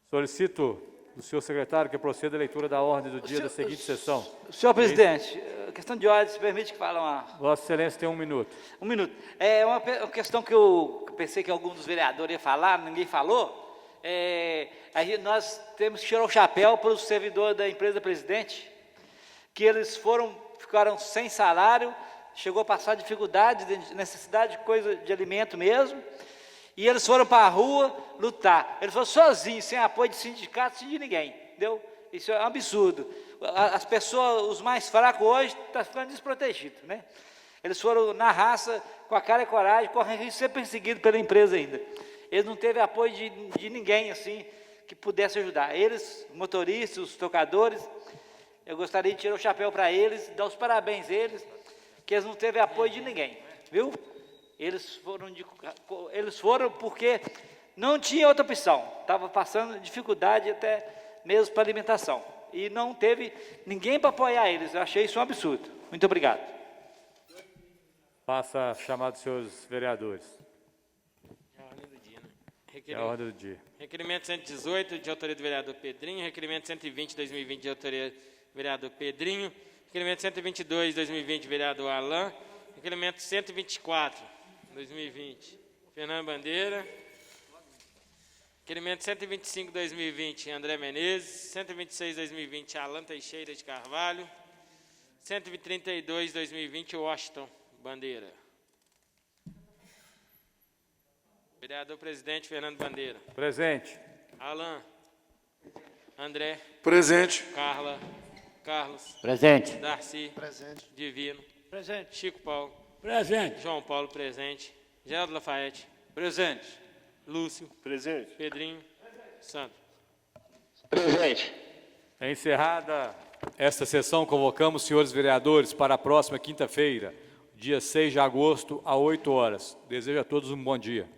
Solicito do senhor secretário que proceda a leitura da ordem do dia da seguinte sessão.
Senhor presidente, questão de ordem, se permite que fale uma...
Vossa Excelência tem 1 minuto.
1 minuto. É uma questão que eu pensei que algum dos vereadores ia falar, ninguém falou. Aí nós temos que tirar o chapéu para os servidores da empresa presidente, que eles ficaram sem salário, chegou a passar dificuldade, necessidade de coisa de alimento mesmo, e eles foram para a rua lutar. Eles foram sozinhos, sem apoio de sindicato, sem de ninguém, entendeu? Isso é um absurdo. As pessoas, os mais fracos hoje, estão ficando desprotegidos, né? Eles foram na raça, com a cara e coragem, correndo risco de ser perseguidos pela empresa ainda. Eles não teve apoio de ninguém, assim, que pudesse ajudar. Eles, os motoristas, os tocadores, eu gostaria de tirar o chapéu para eles, dar os parabéns a eles, que eles não teve apoio de ninguém, viu? Eles foram porque não tinha outra opção, estava passando dificuldade até mesmo para alimentação, e não teve ninguém para apoiar eles. Eu achei isso um absurdo. Muito obrigado.
Passa a chamada dos senhores vereadores.
É a ordem do dia, né?
É a ordem do dia.
Requerimento 118, de autoria do vereador Pedrinho. Requerimento 120, 2020, de autoria do vereador Pedrinho. Requerimento 122, 2020, vereador Alain. Requerimento 124, 2020, Fernando Bandeira. Requerimento 125, 2020, André Menezes. 126, 2020, Alan Teixeira de Carvalho. 132, 2020, Washington Bandeira. Vereador presidente Fernando Bandeira.
Presente.
Alan. André.
Presente.
Carla. Carlos.
Presente.
Darcy.
Presente.
Divino.
Presente.
Chico Paulo.
Presente.
João Paulo, presente. Geraldo Lafayette.
Presente.
Lúcio.
Presente.
Pedrinho. Santo.
Presente.
É encerrada.
Esta sessão convocamos, senhores vereadores, para a próxima quinta-feira, dia 6 de agosto, às 8 horas. Desejo a todos um bom dia.